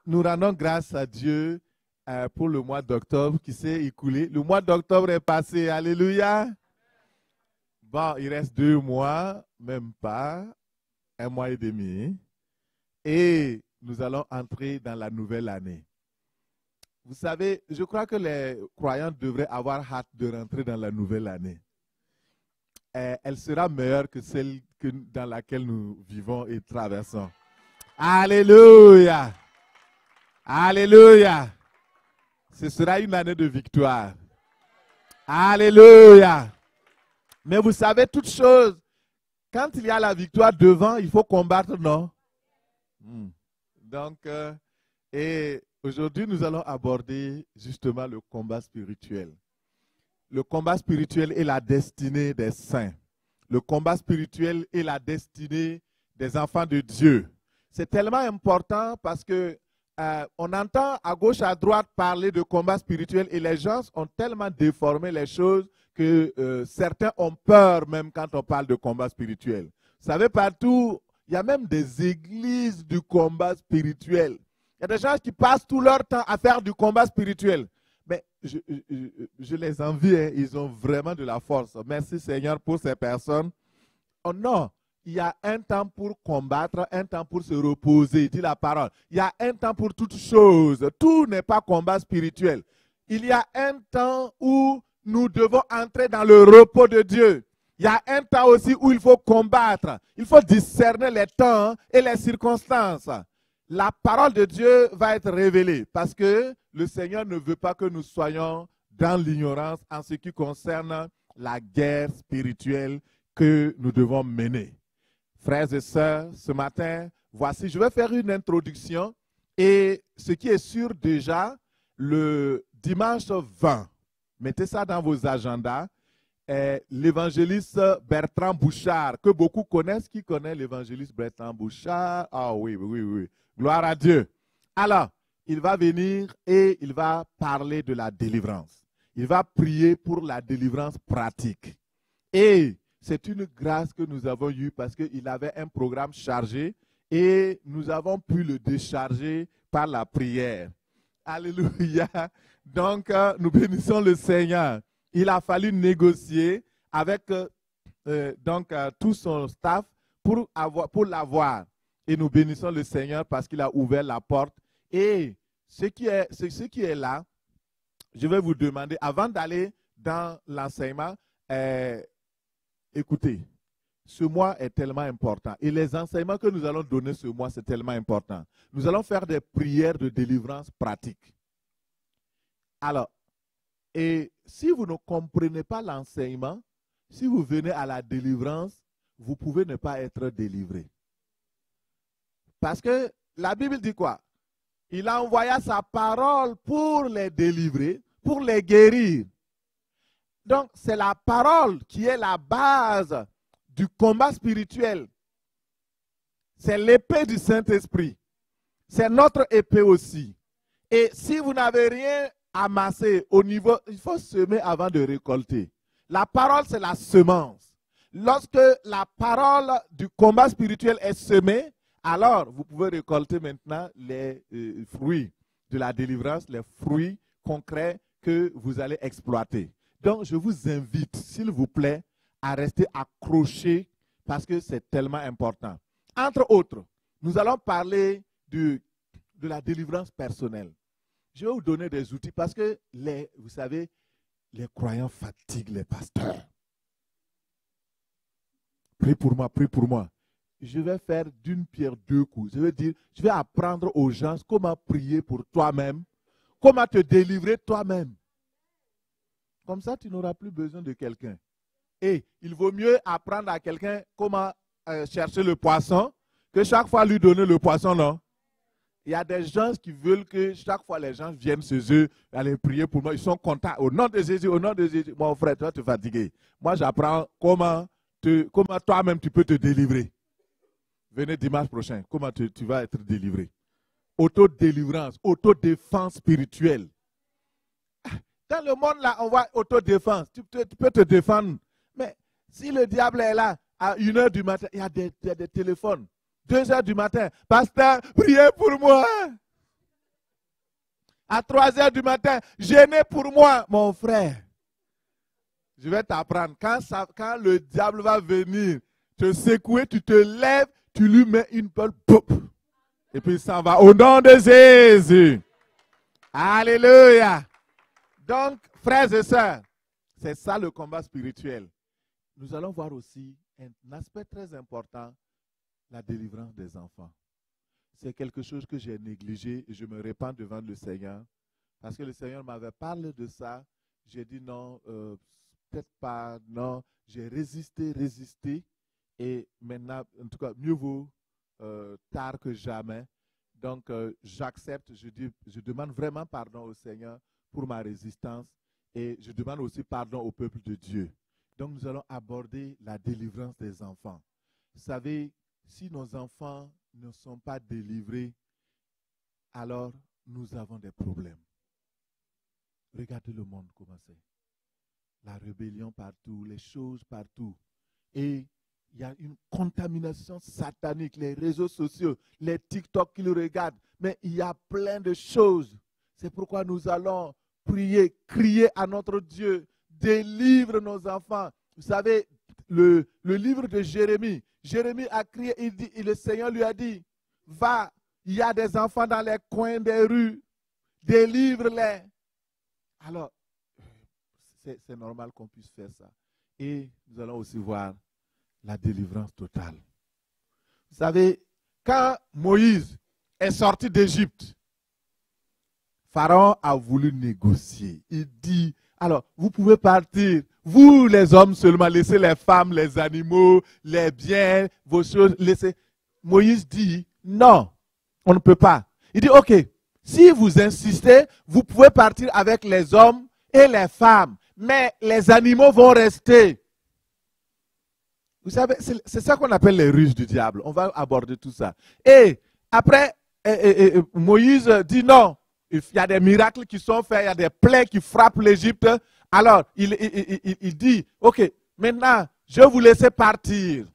nous rendons grâce à Dieu pour le mois d'octobre qui s'est écoulé. Le mois d'octobre est passé. Alléluia. Bon, il reste 2 mois, même pas, 1 mois et demi. Et nous allons entrer dans la nouvelle année. Vous savez, je crois que les croyants devraient avoir hâte de rentrer dans la nouvelle année. Elle sera meilleure que celle dans laquelle nous vivons et traversons. Alléluia. Alléluia. Ce sera une année de victoire. Alléluia. Mais vous savez, toute chose, quand il y a la victoire devant, il faut combattre, non? Donc, et aujourd'hui, nous allons aborder justement le combat spirituel. Le combat spirituel est la destinée des saints. Le combat spirituel est la destinée des enfants de Dieu. C'est tellement important parce que on entend à gauche, à droite parler de combat spirituel et les gens ont tellement déformé les choses que certains ont peur même quand on parle de combat spirituel. Vous savez, partout, il y a même des églises du combat spirituel. Il y a des gens qui passent tout leur temps à faire du combat spirituel. Mais je les envie, hein, ils ont vraiment de la force. Merci Seigneur pour ces personnes. Oh non, il y a un temps pour combattre, un temps pour se reposer, dit la parole. Il y a un temps pour toutes choses. Tout n'est pas combat spirituel. Il y a un temps où nous devons entrer dans le repos de Dieu. Il y a un temps aussi où il faut combattre. Il faut discerner les temps et les circonstances. La parole de Dieu va être révélée parce que le Seigneur ne veut pas que nous soyons dans l'ignorance en ce qui concerne la guerre spirituelle que nous devons mener. Frères et sœurs, ce matin, voici, je vais faire une introduction et ce qui est sûr déjà, le dimanche 20, mettez ça dans vos agendas, l'évangéliste Bertrand Bouchard, que beaucoup connaissent. Qui connaît l'évangéliste Bertrand Bouchard? Ah oui, oui, oui. Gloire à Dieu. Alors, il va venir et il va parler de la délivrance. Il va prier pour la délivrance pratique. Et c'est une grâce que nous avons eue parce qu'il avait un programme chargé et nous avons pu le décharger par la prière. Alléluia. Donc, nous bénissons le Seigneur. Il a fallu négocier avec tout son staff pour l'avoir. Et nous bénissons le Seigneur parce qu'il a ouvert la porte. Et ce qui est là, je vais vous demander, avant d'aller dans l'enseignement, écoutez, ce mois est tellement important. Et les enseignements que nous allons donner ce mois, c'est tellement important. Nous allons faire des prières de délivrance pratiques. Alors, et si vous ne comprenez pas l'enseignement, si vous venez à la délivrance, vous pouvez ne pas être délivré. Parce que la Bible dit quoi? Il a envoyé sa parole pour les délivrer, pour les guérir. Donc, c'est la parole qui est la base du combat spirituel. C'est l'épée du Saint-Esprit. C'est notre épée aussi. Et si vous n'avez rien amassé au niveau, il faut semer avant de récolter. La parole, c'est la semence. Lorsque la parole du combat spirituel est semée, alors vous pouvez récolter maintenant les fruits de la délivrance, les fruits concrets que vous allez exploiter. Donc, je vous invite, s'il vous plaît, à rester accrochés parce que c'est tellement important. Entre autres, nous allons parler de la délivrance personnelle. Je vais vous donner des outils parce que, vous savez, les croyants fatiguent les pasteurs. Prie pour moi, prie pour moi. Je vais faire d'une pierre 2 coups. Je veux dire, je vais apprendre aux gens comment prier pour toi-même, comment te délivrer toi-même. Comme ça, tu n'auras plus besoin de quelqu'un. Et il vaut mieux apprendre à quelqu'un comment chercher le poisson que chaque fois lui donner le poisson, non? Il y a des gens qui veulent que chaque fois les gens viennent chez eux, aller prier pour moi. Ils sont contents. Au nom de Jésus, au nom de Jésus. Mon frère, tu vas te fatiguer. Moi, j'apprends comment toi-même tu peux te délivrer. Venez dimanche prochain. Comment tu vas être délivré. Autodélivrance, autodéfense spirituelle. Dans le monde là, on voit autodéfense. Tu peux te défendre. Mais si le diable est là, à 1h du matin, il y a des téléphones. 2h du matin, pasteur, priez pour moi. À 3 heures du matin, jeûnez pour moi, mon frère. Je vais t'apprendre. Quand le diable va venir te secouer, tu te lèves, tu lui mets une pelle, boum, et puis il s'en va. Au nom de Jésus. Alléluia. Donc, frères et sœurs, c'est ça le combat spirituel. Nous allons voir aussi un aspect très important, la délivrance des enfants. C'est quelque chose que j'ai négligé et je me répands devant le Seigneur. Parce que le Seigneur m'avait parlé de ça. J'ai dit non, peut-être pas, non. J'ai résisté. Et maintenant, en tout cas, mieux vaut tard que jamais. Donc, j'accepte, je demande vraiment pardon au Seigneur pour ma résistance. Et je demande aussi pardon au peuple de Dieu. Donc, nous allons aborder la délivrance des enfants. Vous savez, si nos enfants ne sont pas délivrés, alors nous avons des problèmes. Regardez le monde comment c'est. La rébellion partout, les choses partout. Et il y a une contamination satanique, les réseaux sociaux, les TikTok qui le regardent. Mais il y a plein de choses. C'est pourquoi nous allons prier, crier à notre Dieu. Délivre nos enfants. Vous savez, le livre de Jérémie. Jérémie a crié, le Seigneur lui a dit, va, il y a des enfants dans les coins des rues, délivre-les. Alors, c'est normal qu'on puisse faire ça. Et nous allons aussi voir la délivrance totale. Vous savez, quand Moïse est sorti d'Égypte, Pharaon a voulu négocier. Il dit, alors, vous pouvez partir, vous les hommes seulement, laissez les femmes, les animaux, les biens, vos choses, laissez. Moïse dit, non, on ne peut pas. Il dit, ok, si vous insistez, vous pouvez partir avec les hommes et les femmes, mais les animaux vont rester. Vous savez, c'est ça qu'on appelle les ruses du diable. On va aborder tout ça. Et après, Moïse dit non. Il y a des miracles qui sont faits, il y a des plaies qui frappent l'Égypte. Alors, il dit, ok, maintenant, je vais vous laisser partir.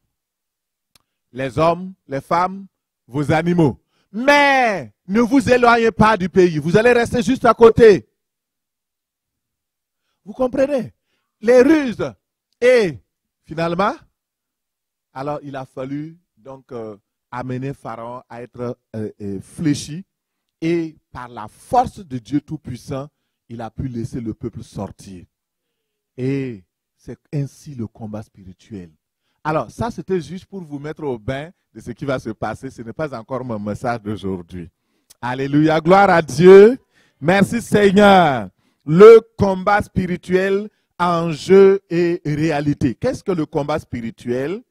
Les hommes, les femmes, vos animaux. Mais ne vous éloignez pas du pays. Vous allez rester juste à côté. Vous comprenez? Les ruses. Et finalement, alors il a fallu donc amener Pharaon à être fléchi. Et par la force de Dieu Tout-Puissant, il a pu laisser le peuple sortir. Et c'est ainsi le combat spirituel. Alors, ça, c'était juste pour vous mettre au bain de ce qui va se passer. Ce n'est pas encore mon message d'aujourd'hui. Alléluia, gloire à Dieu. Merci Seigneur. Le combat spirituel, enjeux et réalité. Qu'est-ce que le combat spirituel?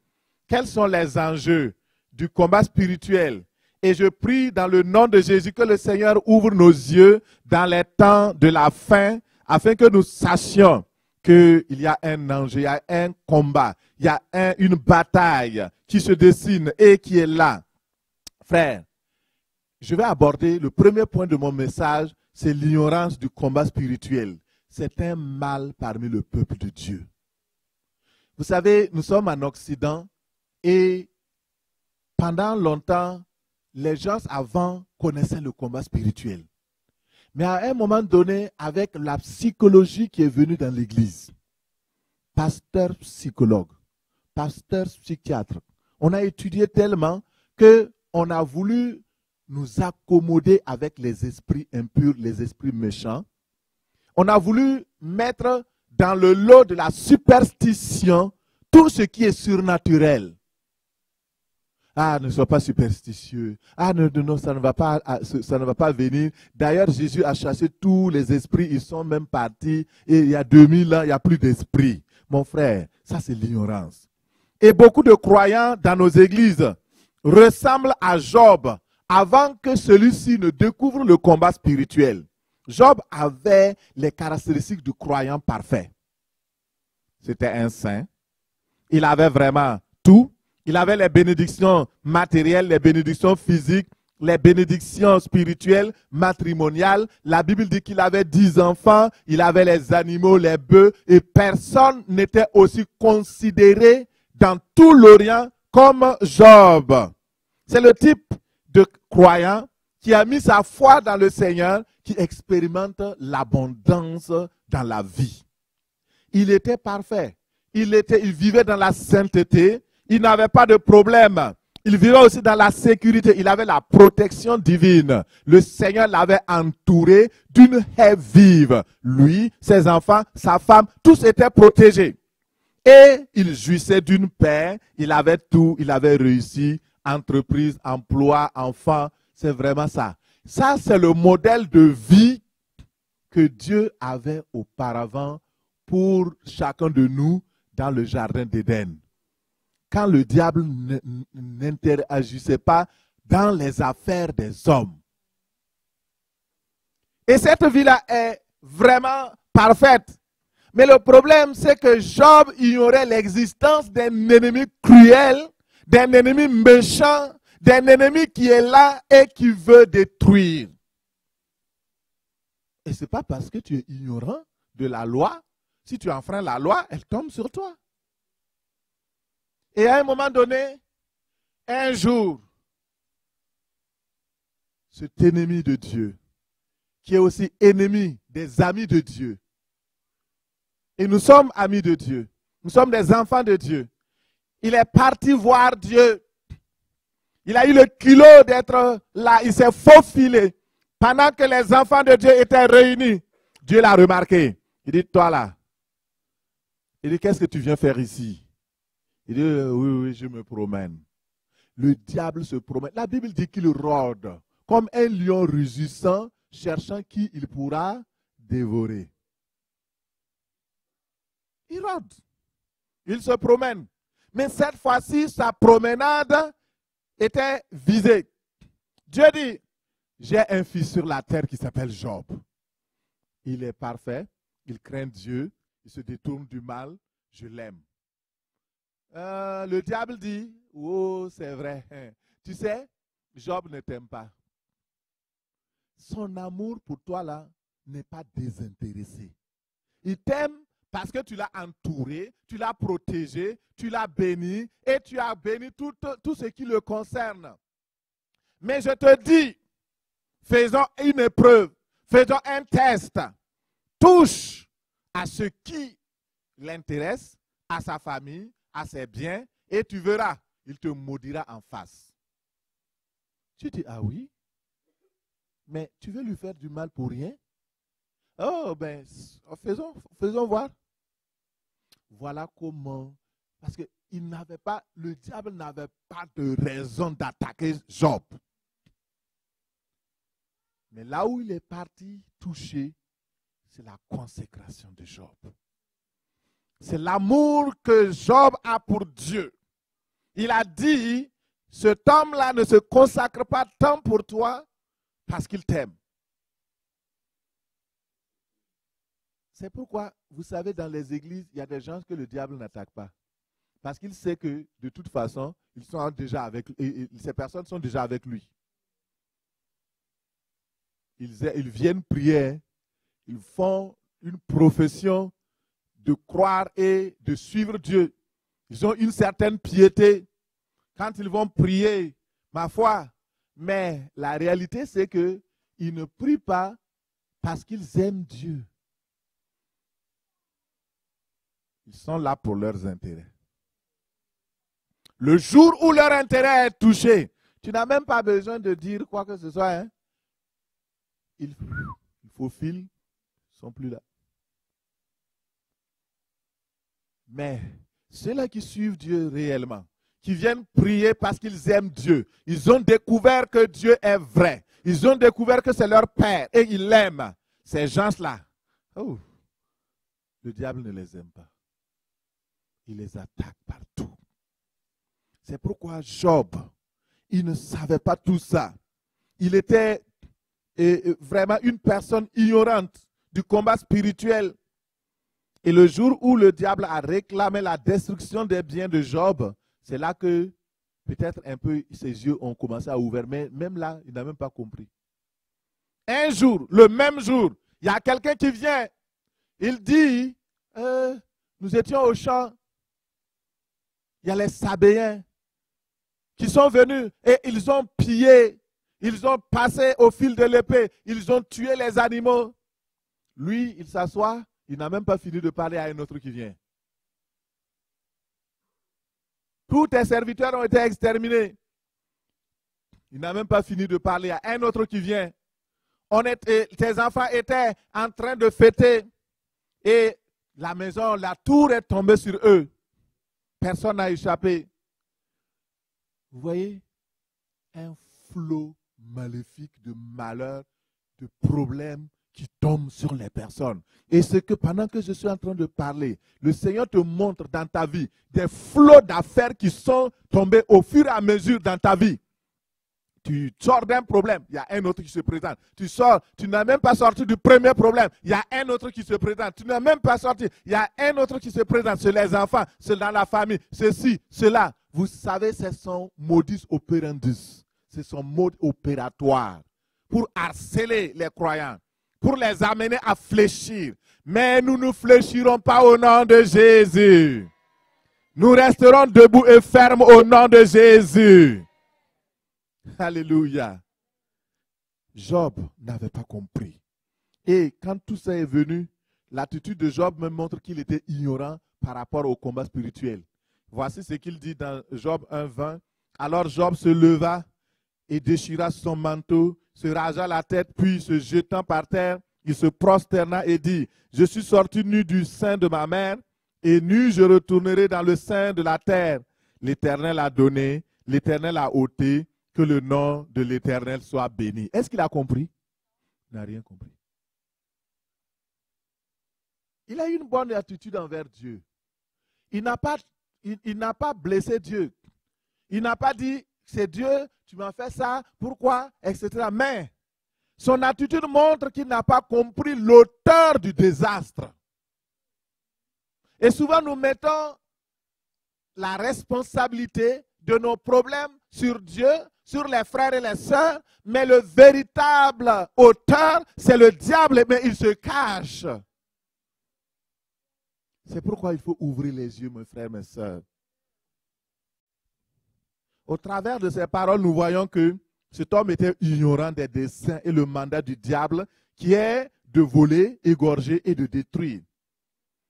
Quels sont les enjeux du combat spirituel? Et je prie dans le nom de Jésus que le Seigneur ouvre nos yeux dans les temps de la fin, afin que nous sachions qu'il y a un enjeu, il y a un combat, il y a une bataille qui se dessine et qui est là. Frère, je vais aborder le premier point de mon message, c'est l'ignorance du combat spirituel. C'est un mal parmi le peuple de Dieu. Vous savez, nous sommes en Occident et pendant longtemps, les gens avant connaissaient le combat spirituel. Mais à un moment donné, avec la psychologie qui est venue dans l'église, pasteur psychologue, pasteur psychiatre, on a étudié tellement qu'on a voulu nous accommoder avec les esprits impurs, les esprits méchants. On a voulu mettre dans le lot de la superstition tout ce qui est surnaturel. Ah, ne sois pas superstitieux. Ah, non, ça ne va pas venir. D'ailleurs, Jésus a chassé tous les esprits. Ils sont même partis. Et il y a 2000 ans, il n'y a plus d'esprits. Mon frère, ça c'est l'ignorance. Et beaucoup de croyants dans nos églises ressemblent à Job avant que celui-ci ne découvre le combat spirituel. Job avait les caractéristiques du croyant parfait. C'était un saint. Il avait vraiment tout. Il avait les bénédictions matérielles, les bénédictions physiques, les bénédictions spirituelles, matrimoniales. La Bible dit qu'il avait 10 enfants, il avait les animaux, les bœufs, et personne n'était aussi considéré dans tout l'Orient comme Job. C'est le type de croyant qui a mis sa foi dans le Seigneur, qui expérimente l'abondance dans la vie. Il était parfait. Il vivait dans la sainteté. Il n'avait pas de problème. Il vivait aussi dans la sécurité. Il avait la protection divine. Le Seigneur l'avait entouré d'une haie vive. Lui, ses enfants, sa femme, tous étaient protégés. Et il jouissait d'une paix. Il avait tout. Il avait réussi. Entreprise, emploi, enfants. C'est vraiment ça. Ça, c'est le modèle de vie que Dieu avait auparavant pour chacun de nous dans le jardin d'Éden. Quand le diable n'interagissait pas dans les affaires des hommes. Et cette vie-là est vraiment parfaite. Mais le problème, c'est que Job ignorait l'existence d'un ennemi cruel, d'un ennemi méchant, d'un ennemi qui est là et qui veut détruire. Et ce n'est pas parce que tu es ignorant de la loi. Si tu enfreins la loi, elle tombe sur toi. Et à un moment donné, un jour, cet ennemi de Dieu, qui est aussi ennemi des amis de Dieu, et nous sommes amis de Dieu, nous sommes des enfants de Dieu, il est parti voir Dieu. Il a eu le culot d'être là, il s'est faufilé. Pendant que les enfants de Dieu étaient réunis, Dieu l'a remarqué. Il dit, toi là, il dit, qu'est-ce que tu viens faire ici? Il dit, oui, je me promène. Le diable se promène. La Bible dit qu'il rôde comme un lion rugissant, cherchant qui il pourra dévorer. Il rôde. Il se promène. Mais cette fois-ci, sa promenade était visée. Dieu dit, j'ai un fils sur la terre qui s'appelle Job. Il est parfait, il craint Dieu, il se détourne du mal, je l'aime. Le diable dit, oh c'est vrai, tu sais, Job ne t'aime pas. Son amour pour toi là n'est pas désintéressé. Il t'aime parce que tu l'as entouré, tu l'as protégé, tu l'as béni et tu as béni tout ce qui le concerne. Mais je te dis, faisons une épreuve, faisons un test. Touche à ce qui l'intéresse, à sa famille, à ses biens, et tu verras, il te maudira en face. Tu dis, ah oui, mais tu veux lui faire du mal pour rien? Oh, ben, faisons voir. Voilà comment, parce que le diable n'avait pas de raison d'attaquer Job. Mais là où il est parti toucher, c'est la consécration de Job. C'est l'amour que Job a pour Dieu. Il a dit, cet homme-là ne se consacre pas tant pour toi parce qu'il t'aime. C'est pourquoi, vous savez, dans les églises, il y a des gens que le diable n'attaque pas. Parce qu'il sait que, de toute façon, ces personnes sont déjà avec lui. Ils viennent prier, ils font une profession de croire et de suivre Dieu. Ils ont une certaine piété quand ils vont prier, ma foi. Mais la réalité, c'est qu'ils ne prient pas parce qu'ils aiment Dieu. Ils sont là pour leurs intérêts. Le jour où leur intérêt est touché, tu n'as même pas besoin de dire quoi que ce soit. Hein? Ils faufilent, ils ne sont plus là. Mais ceux-là qui suivent Dieu réellement, qui viennent prier parce qu'ils aiment Dieu, ils ont découvert que Dieu est vrai. Ils ont découvert que c'est leur Père et ils l'aiment. Ces gens-là, oh, le diable ne les aime pas. Il les attaque partout. C'est pourquoi Job, il ne savait pas tout ça. Il était vraiment une personne ignorante du combat spirituel. Et le jour où le diable a réclamé la destruction des biens de Job, c'est là que peut-être un peu ses yeux ont commencé à ouvrir. Mais même là, il n'a même pas compris. Un jour, le même jour, il y a quelqu'un qui vient. Il dit, nous étions au champ. Il y a les Sabéens qui sont venus et ils ont pillé. Ils ont passé au fil de l'épée. Ils ont tué les animaux. Lui, il s'assoit. Il n'a même pas fini de parler à un autre qui vient. Tous tes serviteurs ont été exterminés. Il n'a même pas fini de parler à un autre qui vient. Tes enfants étaient en train de fêter. Et la maison, la tour est tombée sur eux. Personne n'a échappé. Vous voyez, un flot maléfique de malheur, de problèmes qui tombent sur les personnes. Et c'est que pendant que je suis en train de parler, le Seigneur te montre dans ta vie des flots d'affaires qui sont tombés au fur et à mesure dans ta vie. Tu sors d'un problème, il y a un autre qui se présente. Tu sors, tu n'as même pas sorti du premier problème, il y a un autre qui se présente. Tu n'as même pas sorti, il y a un autre qui se présente. C'est les enfants, c'est dans la famille, ceci, cela. Vous savez, c'est son modus operandi. C'est son mode opératoire pour harceler les croyants, pour les amener à fléchir. Mais nous ne fléchirons pas au nom de Jésus. Nous resterons debout et fermes au nom de Jésus. Alléluia. Job n'avait pas compris. Et quand tout ça est venu, l'attitude de Job me montre qu'il était ignorant par rapport au combat spirituel. Voici ce qu'il dit dans Job 1:20. Alors Job se leva et déchira son manteau, se rasa la tête, puis se jetant par terre, il se prosterna et dit, je suis sorti nu du sein de ma mère, et nu je retournerai dans le sein de la terre. L'Éternel a donné, l'Éternel a ôté, que le nom de l'Éternel soit béni. Est-ce qu'il a compris? Il n'a rien compris. Il a eu une bonne attitude envers Dieu. Il n'a pas blessé Dieu. Il n'a pas dit, c'est Dieu, tu m'as fait ça, pourquoi, etc. Mais son attitude montre qu'il n'a pas compris l'auteur du désastre. Et souvent nous mettons la responsabilité de nos problèmes sur Dieu, sur les frères et les sœurs, mais le véritable auteur, c'est le diable, mais il se cache. C'est pourquoi il faut ouvrir les yeux, mes frères, mes sœurs. Au travers de ces paroles, nous voyons que cet homme était ignorant des desseins et le mandat du diable, qui est de voler, égorger et de détruire.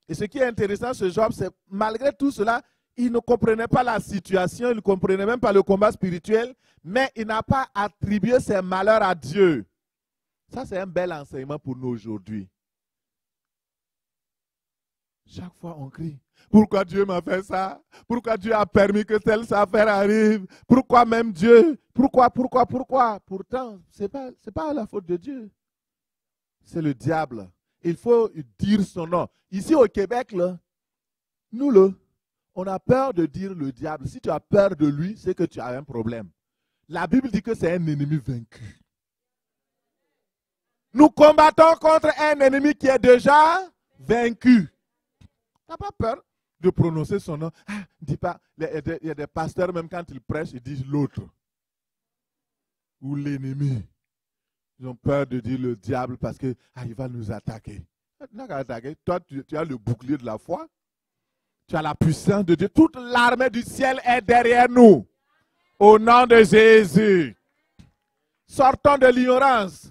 Et ce qui est intéressant chez Job, c'est malgré tout cela, il ne comprenait pas la situation, il ne comprenait même pas le combat spirituel, mais il n'a pas attribué ses malheurs à Dieu. Ça, c'est un bel enseignement pour nous aujourd'hui. Chaque fois, on crie. Pourquoi Dieu m'a fait ça? Pourquoi Dieu a permis que telle affaire arrive? Pourquoi même Dieu? Pourquoi? Pourtant, ce n'est pas la faute de Dieu. C'est le diable. Il faut dire son nom. Ici au Québec, là, nous, on a peur de dire le diable. Si tu as peur de lui, c'est que tu as un problème. La Bible dit que c'est un ennemi vaincu. Nous combattons contre un ennemi qui est déjà vaincu. Tu n'as pas peur de prononcer son nom. Ah, dis pas. Il y a des pasteurs, même quand ils prêchent, ils disent l'autre. Ou l'ennemi. Ils ont peur de dire le diable parce que il va nous attaquer. Il n'a qu'à attaquer. Toi, tu as le bouclier de la foi. Tu as la puissance de Dieu. Toute l'armée du ciel est derrière nous. Au nom de Jésus. Sortons de l'ignorance.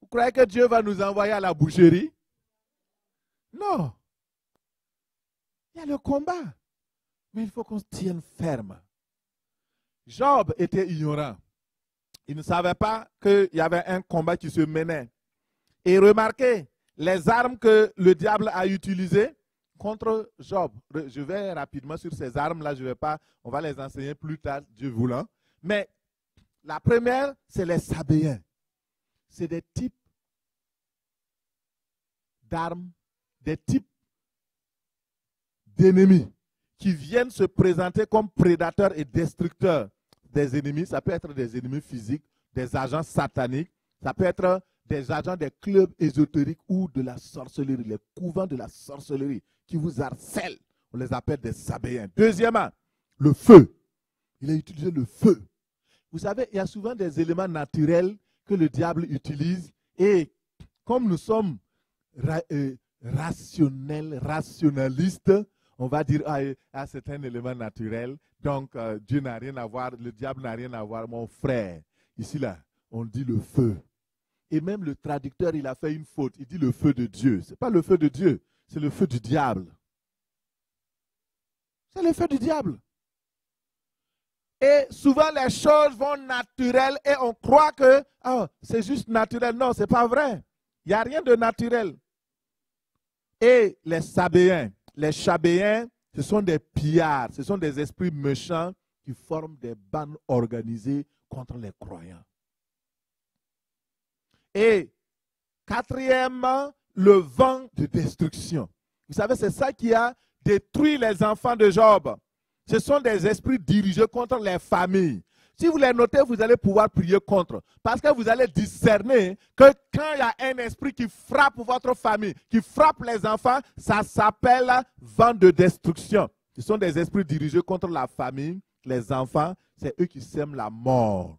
Vous croyez que Dieu va nous envoyer à la boucherie? Non. Il y a le combat. Mais il faut qu'on se tienne ferme. Job était ignorant. Il ne savait pas qu'il y avait un combat qui se menait. Et remarquez, les armes que le diable a utilisées contre Job. Je vais rapidement sur ces armes-là, je vais pas, on va les enseigner plus tard, Dieu voulant. Mais la première, c'est les Sabéens. C'est des types d'armes, des types d'ennemis qui viennent se présenter comme prédateurs et destructeurs des ennemis. Ça peut être des ennemis physiques, des agents sataniques, ça peut être des agents des clubs ésotériques ou de la sorcellerie, les couvents de la sorcellerie qui vous harcèlent. On les appelle des Sabéens. Deuxièmement, le feu. Il a utilisé le feu. Vous savez, il y a souvent des éléments naturels que le diable utilise et comme nous sommes rationnalistes, On va dire, c'est un élément naturel, donc Dieu n'a rien à voir, le diable n'a rien à voir. Mon frère, ici là, on dit le feu. Et même le traducteur, il a fait une faute. Il dit le feu de Dieu. Ce n'est pas le feu de Dieu, c'est le feu du diable. C'est le feu du diable. Et souvent, les choses vont naturelles et on croit que c'est juste naturel. Non, ce n'est pas vrai. Il n'y a rien de naturel. Et les Chabéens, ce sont des pillards, ce sont des esprits méchants qui forment des bandes organisées contre les croyants. Et quatrièmement, le vent de destruction. Vous savez, c'est ça qui a détruit les enfants de Job. Ce sont des esprits dirigés contre les familles. Si vous les notez, vous allez pouvoir prier contre. Parce que vous allez discerner que quand il y a un esprit qui frappe votre famille, qui frappe les enfants, ça s'appelle vent de destruction. Ce sont des esprits dirigés contre la famille, les enfants, c'est eux qui sèment la mort.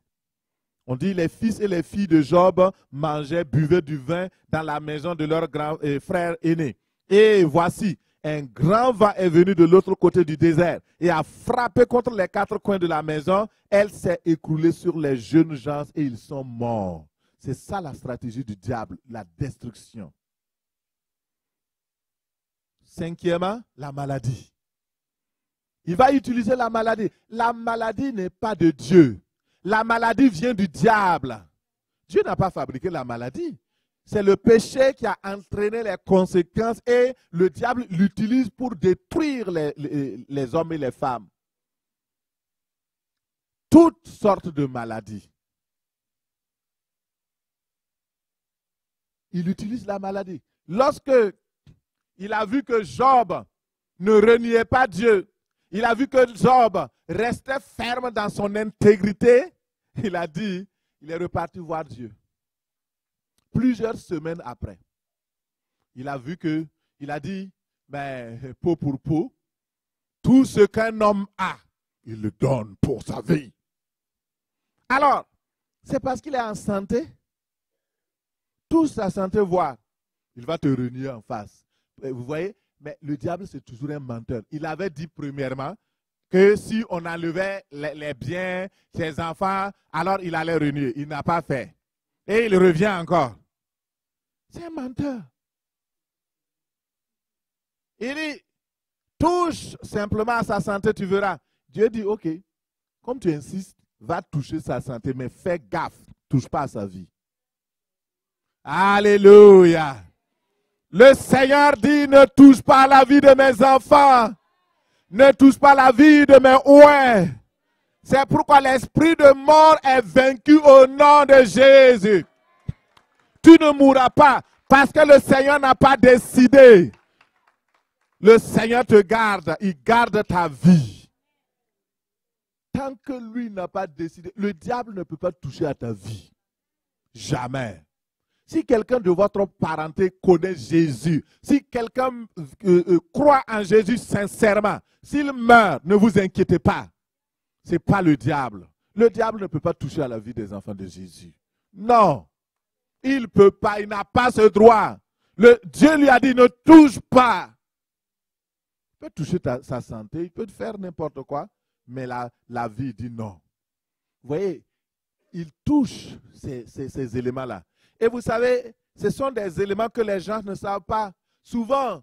On dit les fils et les filles de Job mangeaient, buvaient du vin dans la maison de leur grand frère aîné. Et voici, un grand vent est venu de l'autre côté du désert et a frappé contre les quatre coins de la maison. Elle s'est écroulée sur les jeunes gens et ils sont morts. C'est ça la stratégie du diable, la destruction. Cinquièmement, la maladie. Il va utiliser la maladie. La maladie n'est pas de Dieu. La maladie vient du diable. Dieu n'a pas fabriqué la maladie. C'est le péché qui a entraîné les conséquences et le diable l'utilise pour détruire les hommes et les femmes. Toutes sortes de maladies. Il utilise la maladie. Lorsque il a vu que Job ne reniait pas Dieu, il a vu que Job restait ferme dans son intégrité, il a dit, il est reparti voir Dieu. Plusieurs semaines après, il a vu que, il a dit, ben, peau pour peau, tout ce qu'un homme a, il le donne pour sa vie. Alors, c'est parce qu'il est en santé, toute sa santé voit, il va te renier en face. Vous voyez, mais le diable c'est toujours un menteur. Il avait dit premièrement que si on enlevait les biens, ses enfants, alors il allait renier. Il n'a pas fait. Et il revient encore. C'est un menteur. Il dit, touche simplement à sa santé, tu verras. Dieu dit, ok, comme tu insistes, va toucher sa santé, mais fais gaffe, touche pas à sa vie. Alléluia. Le Seigneur dit, ne touche pas à la vie de mes enfants. Ne touche pas à la vie de mes ouins. C'est pourquoi l'esprit de mort est vaincu au nom de Jésus. Tu ne mourras pas parce que le Seigneur n'a pas décidé. Le Seigneur te garde, il garde ta vie. Tant que lui n'a pas décidé, le diable ne peut pas toucher à ta vie. Jamais. Si quelqu'un de votre parenté connaît Jésus, si quelqu'un croit en Jésus sincèrement, s'il meurt, ne vous inquiétez pas. Ce n'est pas le diable. Le diable ne peut pas toucher à la vie des enfants de Jésus. Non. Il ne peut pas, il n'a pas ce droit. Dieu lui a dit, ne touche pas. Il peut toucher sa santé, il peut faire n'importe quoi, mais la vie dit non. Vous voyez, il touche ces éléments-là. Et vous savez, ce sont des éléments que les gens ne savent pas. Souvent,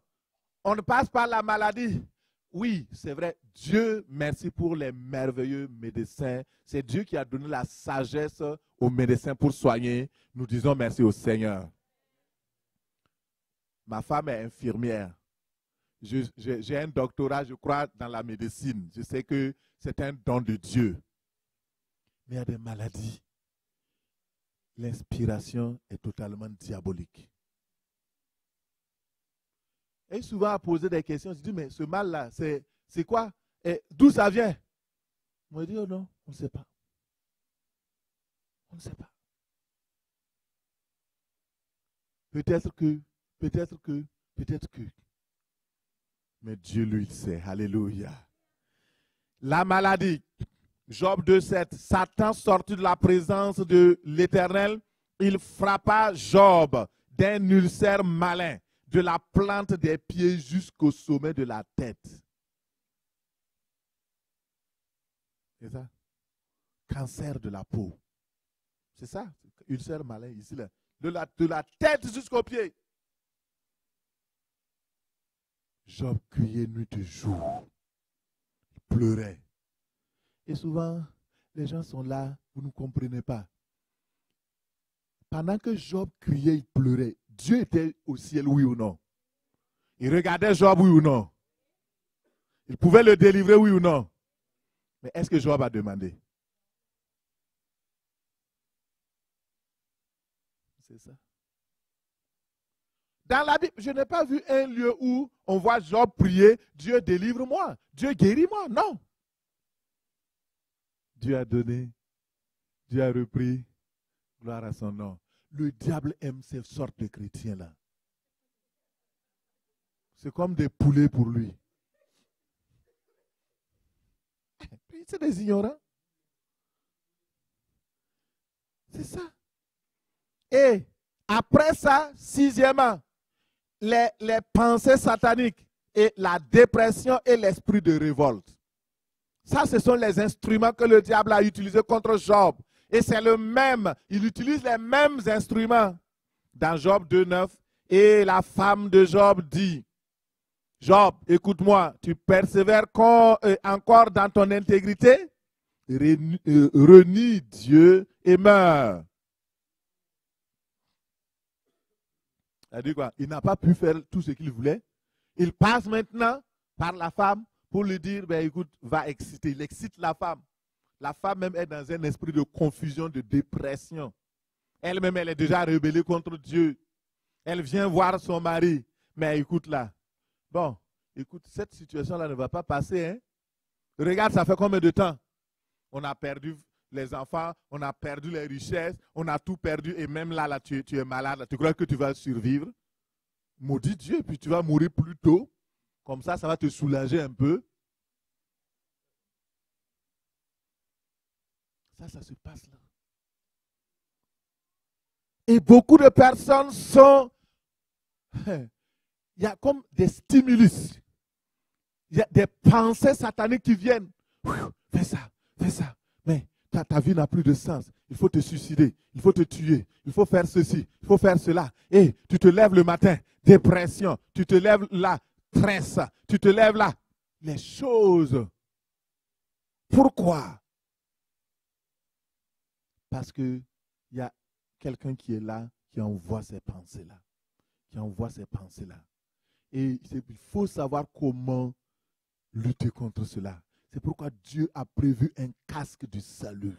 on passe par la maladie. Oui, c'est vrai. Dieu, merci pour les merveilleux médecins. C'est Dieu qui a donné la sagesse aux médecins pour soigner. Nous disons merci au Seigneur. Ma femme est infirmière. J'ai un doctorat, je crois, dans la médecine. Je sais que c'est un don de Dieu. Mais il y a des maladies. L'inspiration est totalement diabolique. Et souvent à poser des questions, je dis, mais ce mal-là, c'est quoi? D'où ça vient? On me dit, oh non, on ne sait pas. On ne sait pas. Peut-être que. Mais Dieu, lui, il sait. Alléluia. La maladie. Job 2,7. Satan sortit de la présence de l'Éternel. Il frappa Job d'un ulcère malin, de la plante des pieds jusqu'au sommet de la tête. C'est ça. Cancer de la peau. C'est ça. Ulcère malin ici, là. De la tête jusqu'aux pieds. Job criait nuit et jour. Il pleurait. Et souvent, les gens sont là, vous ne comprenez pas. Pendant que Job criait, il pleurait. Dieu était au ciel, oui ou non? Il regardait Job, oui ou non? Il pouvait le délivrer, oui ou non? Mais est-ce que Job a demandé? C'est ça. Dans la Bible, je n'ai pas vu un lieu où on voit Job prier, Dieu délivre-moi, Dieu guérit-moi. Non. Dieu a donné, Dieu a repris, gloire à son nom. Le diable aime ces sortes de chrétiens-là. C'est comme des poulets pour lui. C'est des ignorants. C'est ça. Et après ça, sixièmement, les pensées sataniques et la dépression et l'esprit de révolte. Ça, ce sont les instruments que le diable a utilisés contre Job. Et c'est le même, il utilise les mêmes instruments. Dans Job 2,9, et la femme de Job dit, Job, écoute-moi, tu persévères encore dans ton intégrité, renie Dieu et meurs. Ça dit quoi? Il n'a pas pu faire tout ce qu'il voulait. Il passe maintenant par la femme pour lui dire, ben écoute, va exciter. Il excite la femme. La femme même est dans un esprit de confusion, de dépression. Elle-même, elle est déjà rebellée contre Dieu. Elle vient voir son mari. Mais écoute là. Bon, écoute, cette situation-là ne va pas passer. Hein? Regarde, ça fait combien de temps? On a perdu les enfants, on a perdu les richesses, on a tout perdu. Et même là, tu es malade. Là, tu crois que tu vas survivre? Maudit Dieu, puis tu vas mourir plus tôt. Comme ça va te soulager un peu. Ça se passe là. Et beaucoup de personnes sont... Il y a comme des stimulus. Il y a des pensées sataniques qui viennent. Fais ça, fais ça. Mais ta vie n'a plus de sens. Il faut te suicider, il faut te tuer, il faut faire ceci, il faut faire cela. Et tu te lèves le matin, dépression. Tu te lèves là, stress. Tu te lèves là. Les choses. Pourquoi? Parce qu'il y a quelqu'un qui est là, qui envoie ces pensées-là. Qui envoie ces pensées-là. Et il faut savoir comment lutter contre cela. C'est pourquoi Dieu a prévu un casque du salut.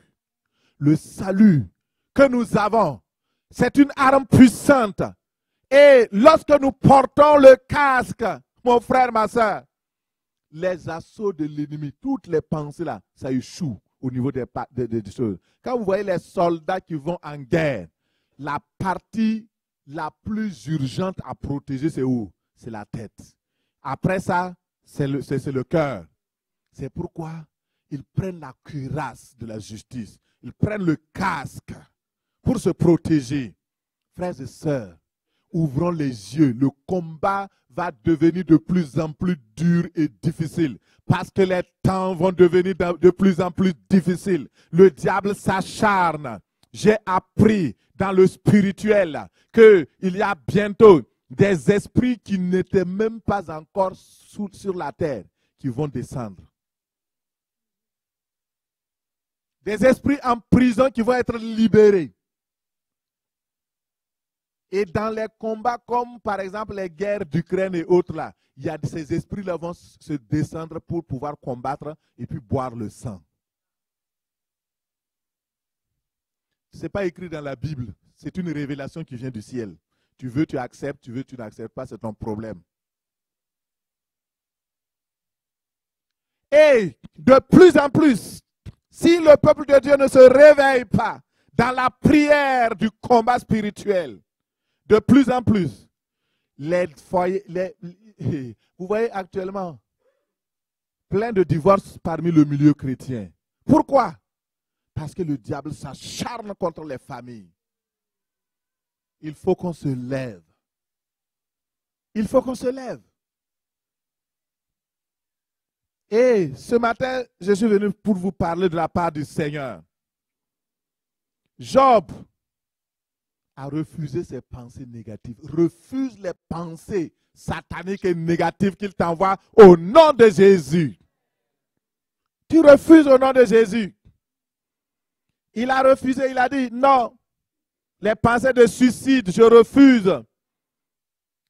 Le salut que nous avons, c'est une arme puissante. Et lorsque nous portons le casque, mon frère, ma soeur, les assauts de l'ennemi, toutes les pensées là, ça échoue au niveau des choses. Quand vous voyez les soldats qui vont en guerre, la partie la plus urgente à protéger, c'est où? C'est la tête. Après ça, c'est le cœur. C'est pourquoi ils prennent la cuirasse de la justice. Ils prennent le casque pour se protéger. Frères et sœurs, ouvrons les yeux. Le combat va devenir de plus en plus dur et difficile. Parce que les temps vont devenir de plus en plus difficiles. Le diable s'acharne. J'ai appris dans le spirituel qu'il y a bientôt des esprits qui n'étaient même pas encore sur la terre qui vont descendre. Des esprits en prison qui vont être libérés. Et dans les combats comme par exemple les guerres d'Ukraine et autres là, il y a ces esprits-là vont se descendre pour pouvoir combattre et puis boire le sang. Ce n'est pas écrit dans la Bible, c'est une révélation qui vient du ciel. Tu veux, tu acceptes, tu veux, tu n'acceptes pas, c'est ton problème. Et de plus en plus, si le peuple de Dieu ne se réveille pas dans la prière du combat spirituel, de plus en plus, les foyers, vous voyez actuellement plein de divorces parmi le milieu chrétien. Pourquoi? Parce que le diable s'acharne contre les familles. Il faut qu'on se lève. Il faut qu'on se lève. Et ce matin, je suis venu pour vous parler de la part du Seigneur. Job a refusé ses pensées négatives. Refuse les pensées sataniques et négatives qu'il t'envoie au nom de Jésus. Tu refuses au nom de Jésus. Il a refusé, il a dit non. Les pensées de suicide, je refuse.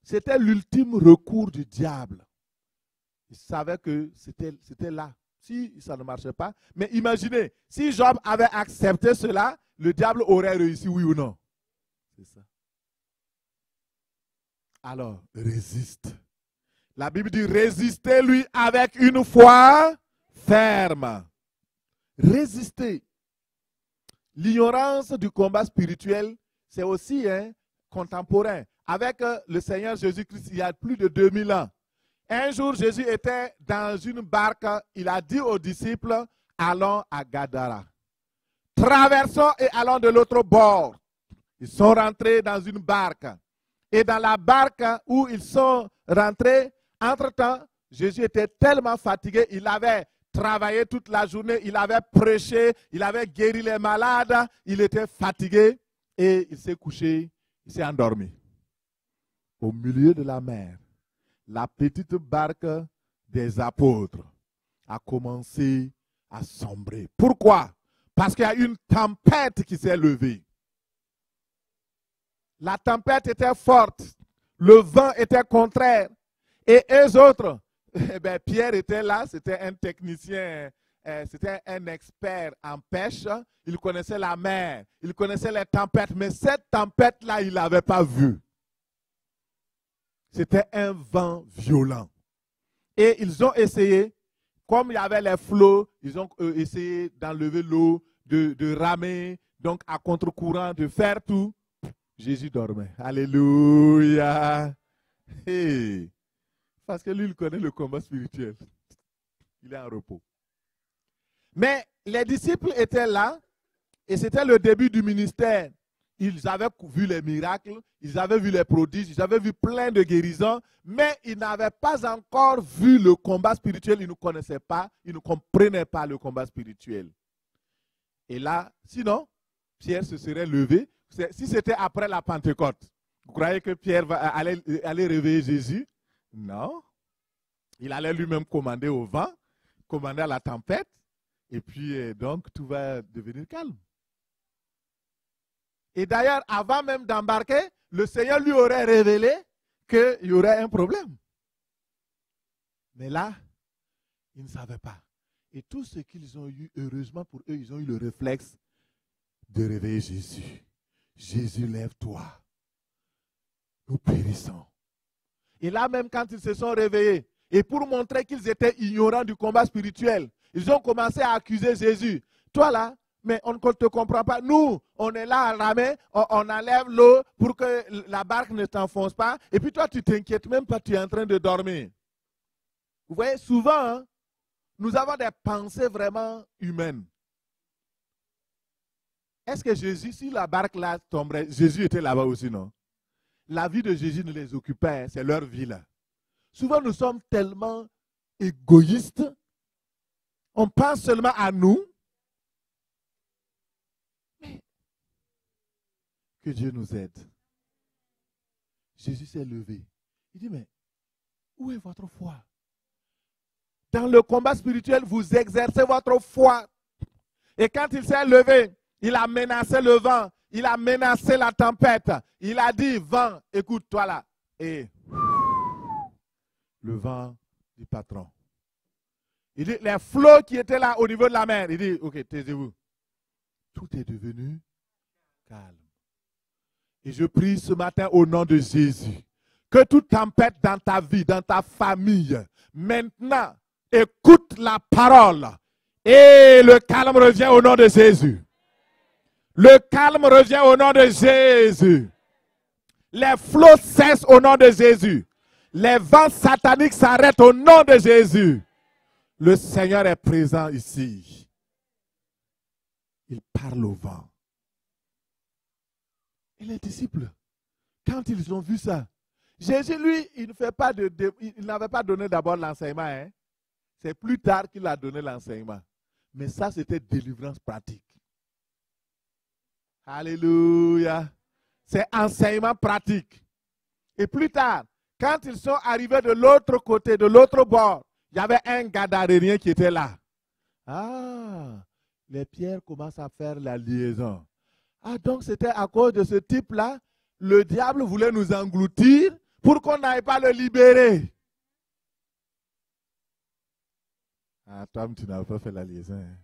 C'était l'ultime recours du diable. Il savait que c'était là. Si ça ne marchait pas. Mais imaginez, si Job avait accepté cela, le diable aurait réussi, oui ou non? C'est ça. Alors, résiste. La Bible dit, résistez-lui avec une foi ferme. Résistez. L'ignorance du combat spirituel, c'est aussi contemporain. Avec le Seigneur Jésus-Christ, il y a plus de 2000 ans. Un jour, Jésus était dans une barque. Il a dit aux disciples, allons à Gadara. Traversons et allons de l'autre bord. Ils sont rentrés dans une barque. Et dans la barque où ils sont rentrés, entre-temps, Jésus était tellement fatigué, il avait travaillé toute la journée, il avait prêché, il avait guéri les malades, il était fatigué et il s'est couché, il s'est endormi. Au milieu de la mer, la petite barque des apôtres a commencé à sombrer. Pourquoi? Parce qu'il y a une tempête qui s'est levée. La tempête était forte, le vent était contraire. Et eux autres, Pierre était là, c'était un technicien, c'était un expert en pêche. Il connaissait la mer, il connaissait les tempêtes, mais cette tempête-là, il ne l'avait pas vue. C'était un vent violent. Et ils ont essayé, comme il y avait les flots, ils ont essayé d'enlever l'eau, de ramer, donc à contre-courant, de faire tout. Jésus dormait. Alléluia. Hey. Parce que lui, il connaît le combat spirituel. Il est en repos. Mais les disciples étaient là et c'était le début du ministère. Ils avaient vu les miracles, ils avaient vu les prodiges, ils avaient vu plein de guérisons, mais ils n'avaient pas encore vu le combat spirituel. Ils ne connaissaient pas, ils ne comprenaient pas le combat spirituel. Et là, sinon, Pierre se serait levé. Si c'était après la Pentecôte, vous croyez que Pierre allait réveiller Jésus? Non. Il allait lui-même commander au vent, commander à la tempête, et puis donc tout va devenir calme. Et d'ailleurs, avant même d'embarquer, le Seigneur lui aurait révélé qu'il y aurait un problème. Mais là, ils ne savaient pas. Et tout ce qu'ils ont eu, heureusement pour eux, ils ont eu le réflexe de réveiller Jésus. Jésus, lève-toi. Nous périssons. Et là même, quand ils se sont réveillés, et pour montrer qu'ils étaient ignorants du combat spirituel, ils ont commencé à accuser Jésus. Toi là, mais on ne te comprend pas. Nous, on est là à ramer, on enlève l'eau pour que la barque ne t'enfonce pas. Et puis toi, tu t'inquiètes même pas, tu es en train de dormir. Vous voyez, souvent, hein, nous avons des pensées vraiment humaines. Est-ce que Jésus, si la barque là tomberait, Jésus était là-bas aussi, non? La vie de Jésus ne les occupait, c'est leur vie là. Souvent, nous sommes tellement égoïstes, on pense seulement à nous. Mais que Dieu nous aide. Jésus s'est levé. Il dit, mais où est votre foi? Dans le combat spirituel, vous exercez votre foi. Et quand il s'est levé, il a menacé le vent, il a menacé la tempête. Il a dit, vent, écoute-toi là. Et le vent du patron. Il dit, les flots qui étaient là au niveau de la mer, il dit, ok, taisez-vous. Tout est devenu calme. Et je prie ce matin au nom de Jésus, que toute tempête dans ta vie, dans ta famille, maintenant, écoute la parole. Et le calme revient au nom de Jésus. Le calme revient au nom de Jésus. Les flots cessent au nom de Jésus. Les vents sataniques s'arrêtent au nom de Jésus. Le Seigneur est présent ici. Il parle au vent. Et les disciples, quand ils ont vu ça, Jésus, lui, il n'avait pas donné d'abord l'enseignement. Hein? C'est plus tard qu'il a donné l'enseignement. Mais ça, c'était délivrance pratique. Alléluia. C'est enseignement pratique. Et plus tard, quand ils sont arrivés de l'autre côté, de l'autre bord, il y avait un Gadarénien qui était là. Ah, les pierres commencent à faire la liaison. Ah, donc c'était à cause de ce type-là, le diable voulait nous engloutir pour qu'on n'aille pas le libérer. Ah, toi, tu n'as pas fait la liaison. Hein?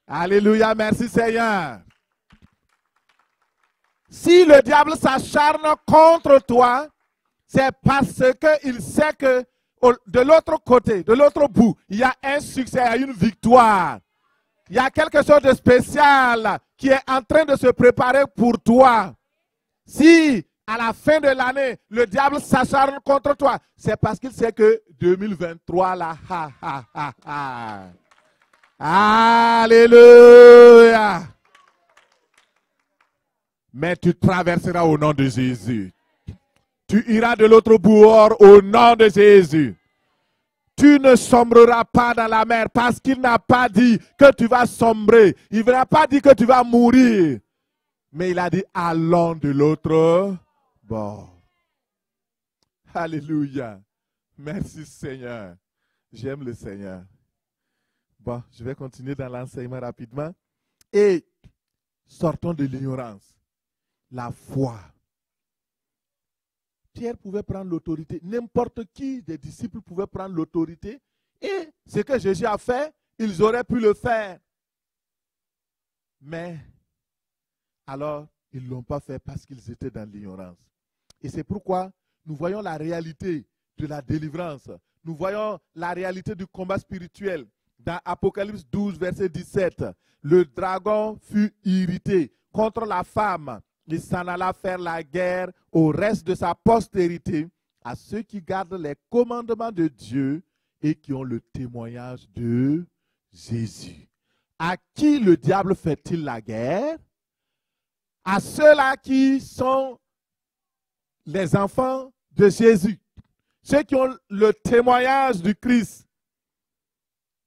Alléluia, merci Seigneur. Si le diable s'acharne contre toi, c'est parce qu'il sait que de l'autre côté, de l'autre bout, il y a un succès, il y a une victoire. Il y a quelque chose de spécial qui est en train de se préparer pour toi. Si à la fin de l'année, le diable s'acharne contre toi, c'est parce qu'il sait que 2023, là, Alléluia. Mais tu traverseras au nom de Jésus. Tu iras de l'autre bord au nom de Jésus. Tu ne sombreras pas dans la mer parce qu'il n'a pas dit que tu vas sombrer. Il n'a pas dit que tu vas mourir. Mais il a dit allons de l'autre bord. Alléluia. Merci Seigneur. J'aime le Seigneur. Bon, je vais continuer dans l'enseignement rapidement. Et sortons de l'ignorance. La foi. Pierre pouvait prendre l'autorité. N'importe qui des disciples pouvait prendre l'autorité. Et ce que Jésus a fait, ils auraient pu le faire. Mais, alors, ils ne l'ont pas fait parce qu'ils étaient dans l'ignorance. Et c'est pourquoi nous voyons la réalité de la délivrance. Nous voyons la réalité du combat spirituel. Dans Apocalypse 12, verset 17, le dragon fut irrité contre la femme. Il s'en alla faire la guerre au reste de sa postérité, à ceux qui gardent les commandements de Dieu et qui ont le témoignage de Jésus. À qui le diable fait-il la guerre? À ceux-là qui sont les enfants de Jésus, ceux qui ont le témoignage du Christ.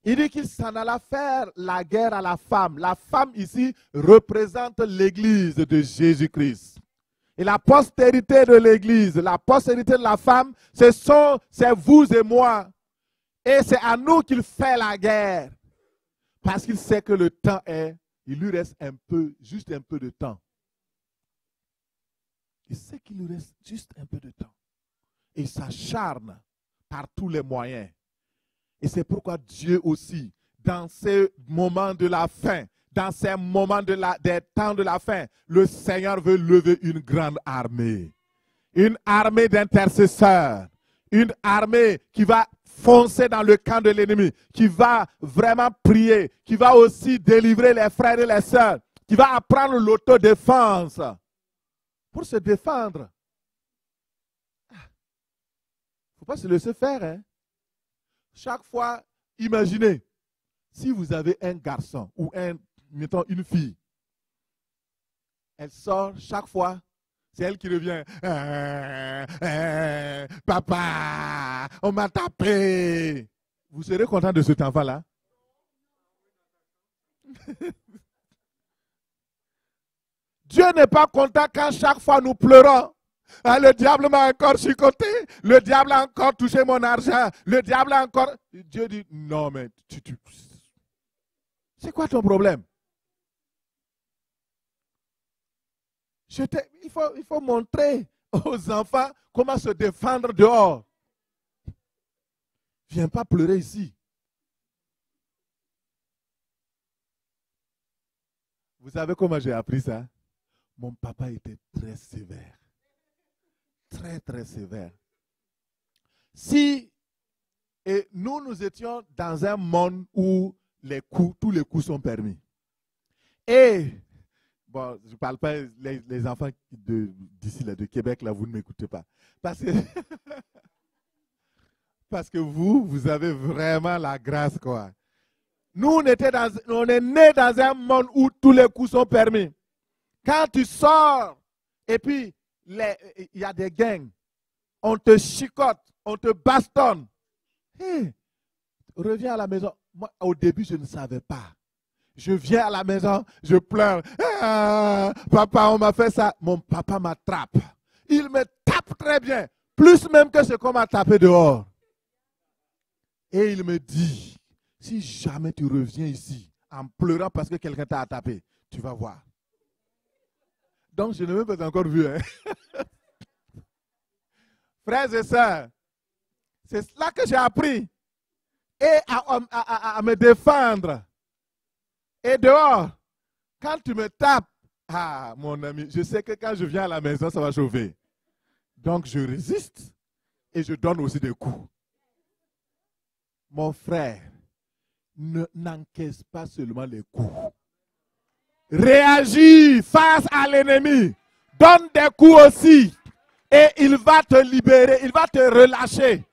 Il dit qu'il s'en alla faire la guerre à la femme. La femme ici représente l'église de Jésus-Christ. Et la postérité de l'église, la postérité de la femme, c'est vous et moi. Et c'est à nous qu'il fait la guerre. Parce qu'il sait que le temps il lui reste juste un peu de temps. Il sait qu'il lui reste juste un peu de temps. Et il s'acharne par tous les moyens. Et c'est pourquoi Dieu aussi, dans ces moments de la fin, dans ces moments des temps de la fin, le Seigneur veut lever une grande armée. Une armée d'intercesseurs. Une armée qui va foncer dans le camp de l'ennemi, qui va vraiment prier, qui va aussi délivrer les frères et les sœurs, qui va apprendre l'autodéfense pour se défendre. Il ne faut pas se laisser faire, hein. Chaque fois, imaginez, si vous avez un garçon ou mettons une fille, elle sort chaque fois, c'est elle qui revient. Papa, on m'a tapé. Vous serez content de cet enfant-là? Dieu n'est pas content quand chaque fois nous pleurons. Ah, le diable m'a encore chicoté. Le diable a encore touché mon argent. Le diable a encore... Dieu dit, non mais, c'est quoi ton problème? Il faut montrer aux enfants comment se défendre dehors. Viens pas pleurer ici. Vous savez comment j'ai appris ça? Mon papa était très sévère. Très, très sévère. Si nous étions dans un monde où tous les coups sont permis. Et, bon, je ne parle pas, les enfants d'ici, de Québec, là, vous ne m'écoutez pas. Parce que vous avez vraiment la grâce, quoi. Nous, on est nés dans un monde où tous les coups sont permis. Quand tu sors, et puis, il y a des gangs, on te chicote, on te bastonne. Hey, Reviens à la maison. Moi, au début, je ne savais pas. Je viens à la maison, je pleure. Ah, papa, on m'a fait ça. Mon papa m'attrape. Il me tape très bien. Plus même que ce qu'on m'a tapé dehors. Et il me dit, si jamais tu reviens ici en pleurant parce que quelqu'un t'a tapé, tu vas voir. Donc, je n'ai même pas encore vu. Hein. Frères et sœurs, c'est cela que j'ai appris. Et à me défendre. Et dehors, quand tu me tapes, ah, mon ami, je sais que quand je viens à la maison, ça va chauffer. Donc, je résiste et je donne aussi des coups. Mon frère, n'encaisse pas seulement les coups. Réagis face à l'ennemi. Donne des coups aussi. Et il va te libérer, il va te relâcher.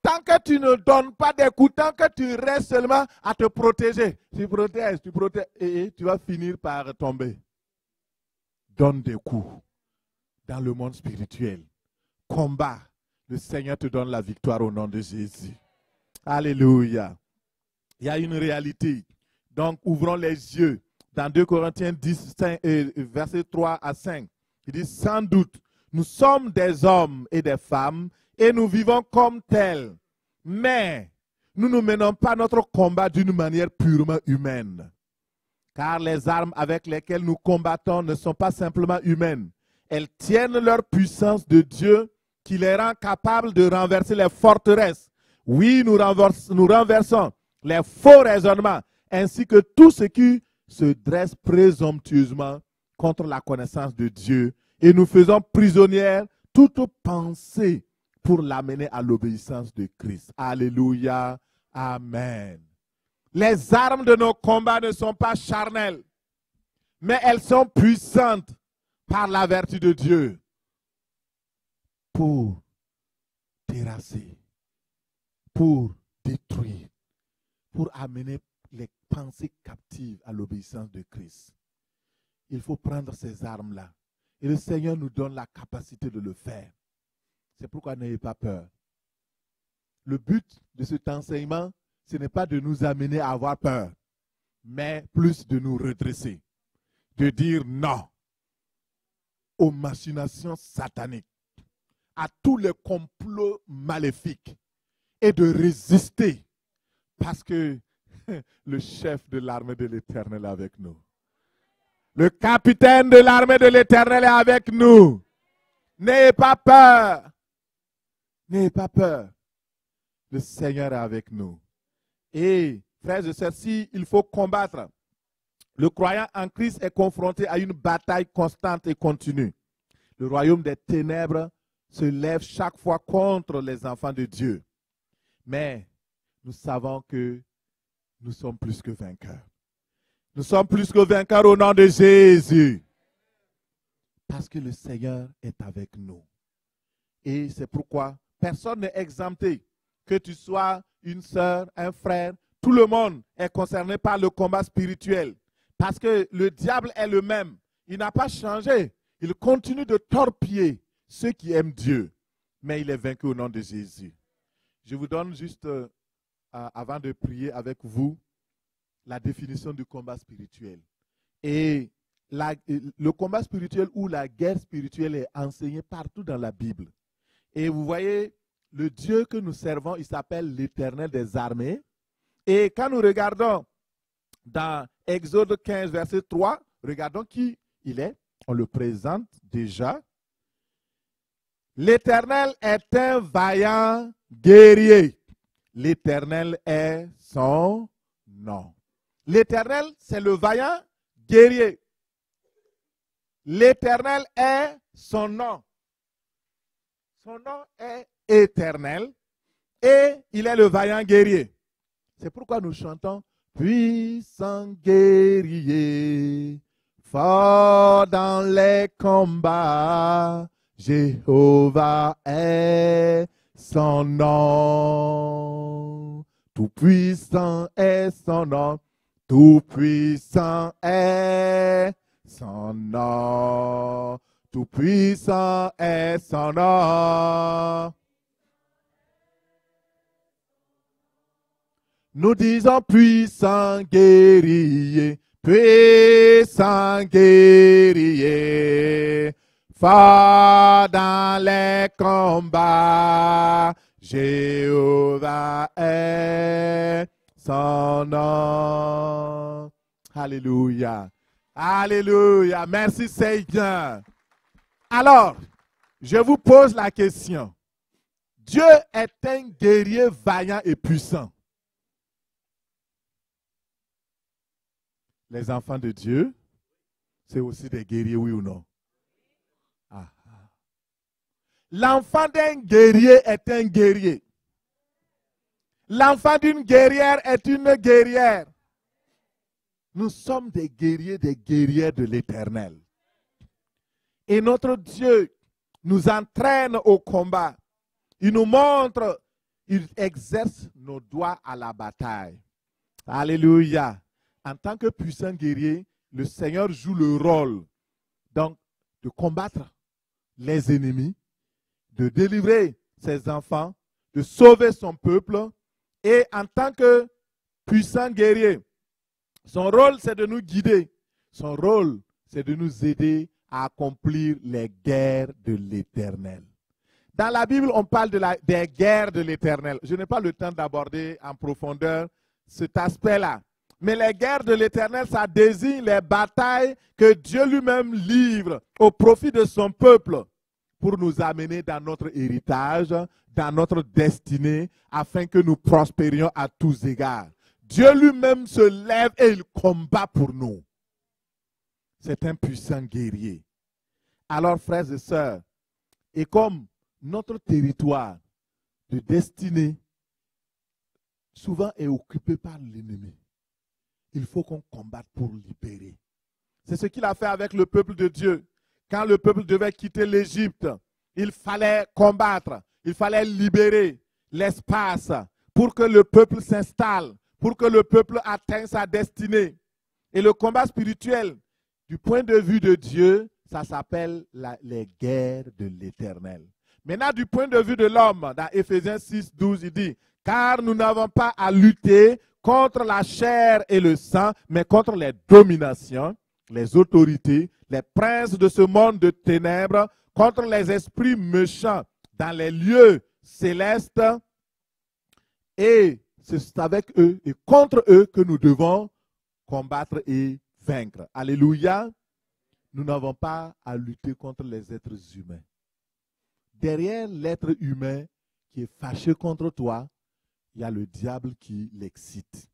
Tant que tu ne donnes pas des coups, tant que tu restes seulement à te protéger, tu protèges, et tu vas finir par tomber. Donne des coups dans le monde spirituel. Combat. Le Seigneur te donne la victoire au nom de Jésus. Alléluia. Il y a une réalité. Donc, ouvrons les yeux. Dans 2 Corinthiens 10, versets 3 à 5, il dit, sans doute, nous sommes des hommes et des femmes et nous vivons comme tels. Mais nous ne menons pas notre combat d'une manière purement humaine. Car les armes avec lesquelles nous combattons ne sont pas simplement humaines. Elles tiennent leur puissance de Dieu qui les rend capables de renverser les forteresses. Oui, nous renversons les faux raisonnements ainsi que tout ce qui se dresse présomptueusement contre la connaissance de Dieu. Et nous faisons prisonnière toute pensée pour l'amener à l'obéissance de Christ. Alléluia. Amen. Les armes de nos combats ne sont pas charnelles, mais elles sont puissantes par la vertu de Dieu pour terrasser, pour détruire, pour amener les pensées captives à l'obéissance de Christ. Il faut prendre ces armes-là. Et le Seigneur nous donne la capacité de le faire. C'est pourquoi n'ayez pas peur. Le but de cet enseignement, ce n'est pas de nous amener à avoir peur, mais plus de nous redresser. De dire non aux machinations sataniques, à tous les complots maléfiques et de résister parce que le chef de l'armée de l'Éternel est avec nous. Le capitaine de l'armée de l'Éternel est avec nous. N'ayez pas peur. N'ayez pas peur. Le Seigneur est avec nous. Et, frères et sœurs, il faut combattre, le croyant en Christ est confronté à une bataille constante et continue. Le royaume des ténèbres se lève chaque fois contre les enfants de Dieu. Mais nous savons que nous sommes plus que vainqueurs. Nous sommes plus que vainqueurs au nom de Jésus. Parce que le Seigneur est avec nous. Et c'est pourquoi personne n'est exempté. Que tu sois une sœur, un frère, tout le monde est concerné par le combat spirituel. Parce que le diable est le même. Il n'a pas changé. Il continue de torpiller ceux qui aiment Dieu. Mais il est vaincu au nom de Jésus. Je vous donne juste, avant de prier avec vous, la définition du combat spirituel. Et le combat spirituel ou la guerre spirituelle est enseigné partout dans la Bible. Et vous voyez, le Dieu que nous servons, il s'appelle l'Éternel des armées. Et quand nous regardons dans Exode 15, verset 3, regardons qui il est. On le présente déjà. L'Éternel est un vaillant guerrier. L'Éternel est son nom. L'Éternel, c'est le vaillant guerrier. L'Éternel est son nom. Son nom est éternel et il est le vaillant guerrier. C'est pourquoi nous chantons puissant guerrier, fort dans les combats, Jéhovah est son nom. Tout puissant est son nom, tout puissant est son nom. Tout puissant est son nom. Nous disons puissant guerrier, puissant guerrier, fort dans les combats, Jéhovah est son nom. Alléluia. Alléluia. Merci Seigneur. Alors, je vous pose la question. Dieu est un guerrier vaillant et puissant. Les enfants de Dieu, c'est aussi des guerriers, oui ou non? Ah. L'enfant d'un guerrier est un guerrier. L'enfant d'une guerrière est une guerrière. Nous sommes des guerriers, des guerrières de l'Éternel. Et notre Dieu nous entraîne au combat. Il nous montre, il exerce nos doigts à la bataille. Alléluia. En tant que puissant guerrier, le Seigneur joue le rôle donc de combattre les ennemis, de délivrer ses enfants, de sauver son peuple. Et en tant que puissant guerrier, son rôle c'est de nous guider. Son rôle c'est de nous aider à accomplir les guerres de l'Éternel. Dans la Bible, on parle des guerres de l'Éternel. Je n'ai pas le temps d'aborder en profondeur cet aspect-là. Mais les guerres de l'Éternel, ça désigne les batailles que Dieu lui-même livre au profit de son peuple pour nous amener dans notre héritage, dans notre destinée, afin que nous prospérions à tous égards. Dieu lui-même se lève et il combat pour nous. C'est un puissant guerrier. Alors, frères et sœurs, et comme notre territoire de destinée souvent est occupé par l'ennemi, il faut qu'on combatte pour libérer. C'est ce qu'il a fait avec le peuple de Dieu. Quand le peuple devait quitter l'Égypte, il fallait combattre, il fallait libérer l'espace pour que le peuple s'installe, pour que le peuple atteigne sa destinée. Et le combat spirituel, du point de vue de Dieu, ça s'appelle les guerres de l'Éternel. Maintenant, du point de vue de l'homme, dans Éphésiens 6, 12, il dit, « Car nous n'avons pas à lutter contre la chair et le sang, mais contre les dominations, les autorités, les princes de ce monde de ténèbres, contre les esprits méchants dans les lieux célestes. Et c'est avec eux et contre eux que nous devons combattre et vaincre. » Alléluia. Nous n'avons pas à lutter contre les êtres humains. Derrière l'être humain qui est fâché contre toi, il y a le diable qui l'excite.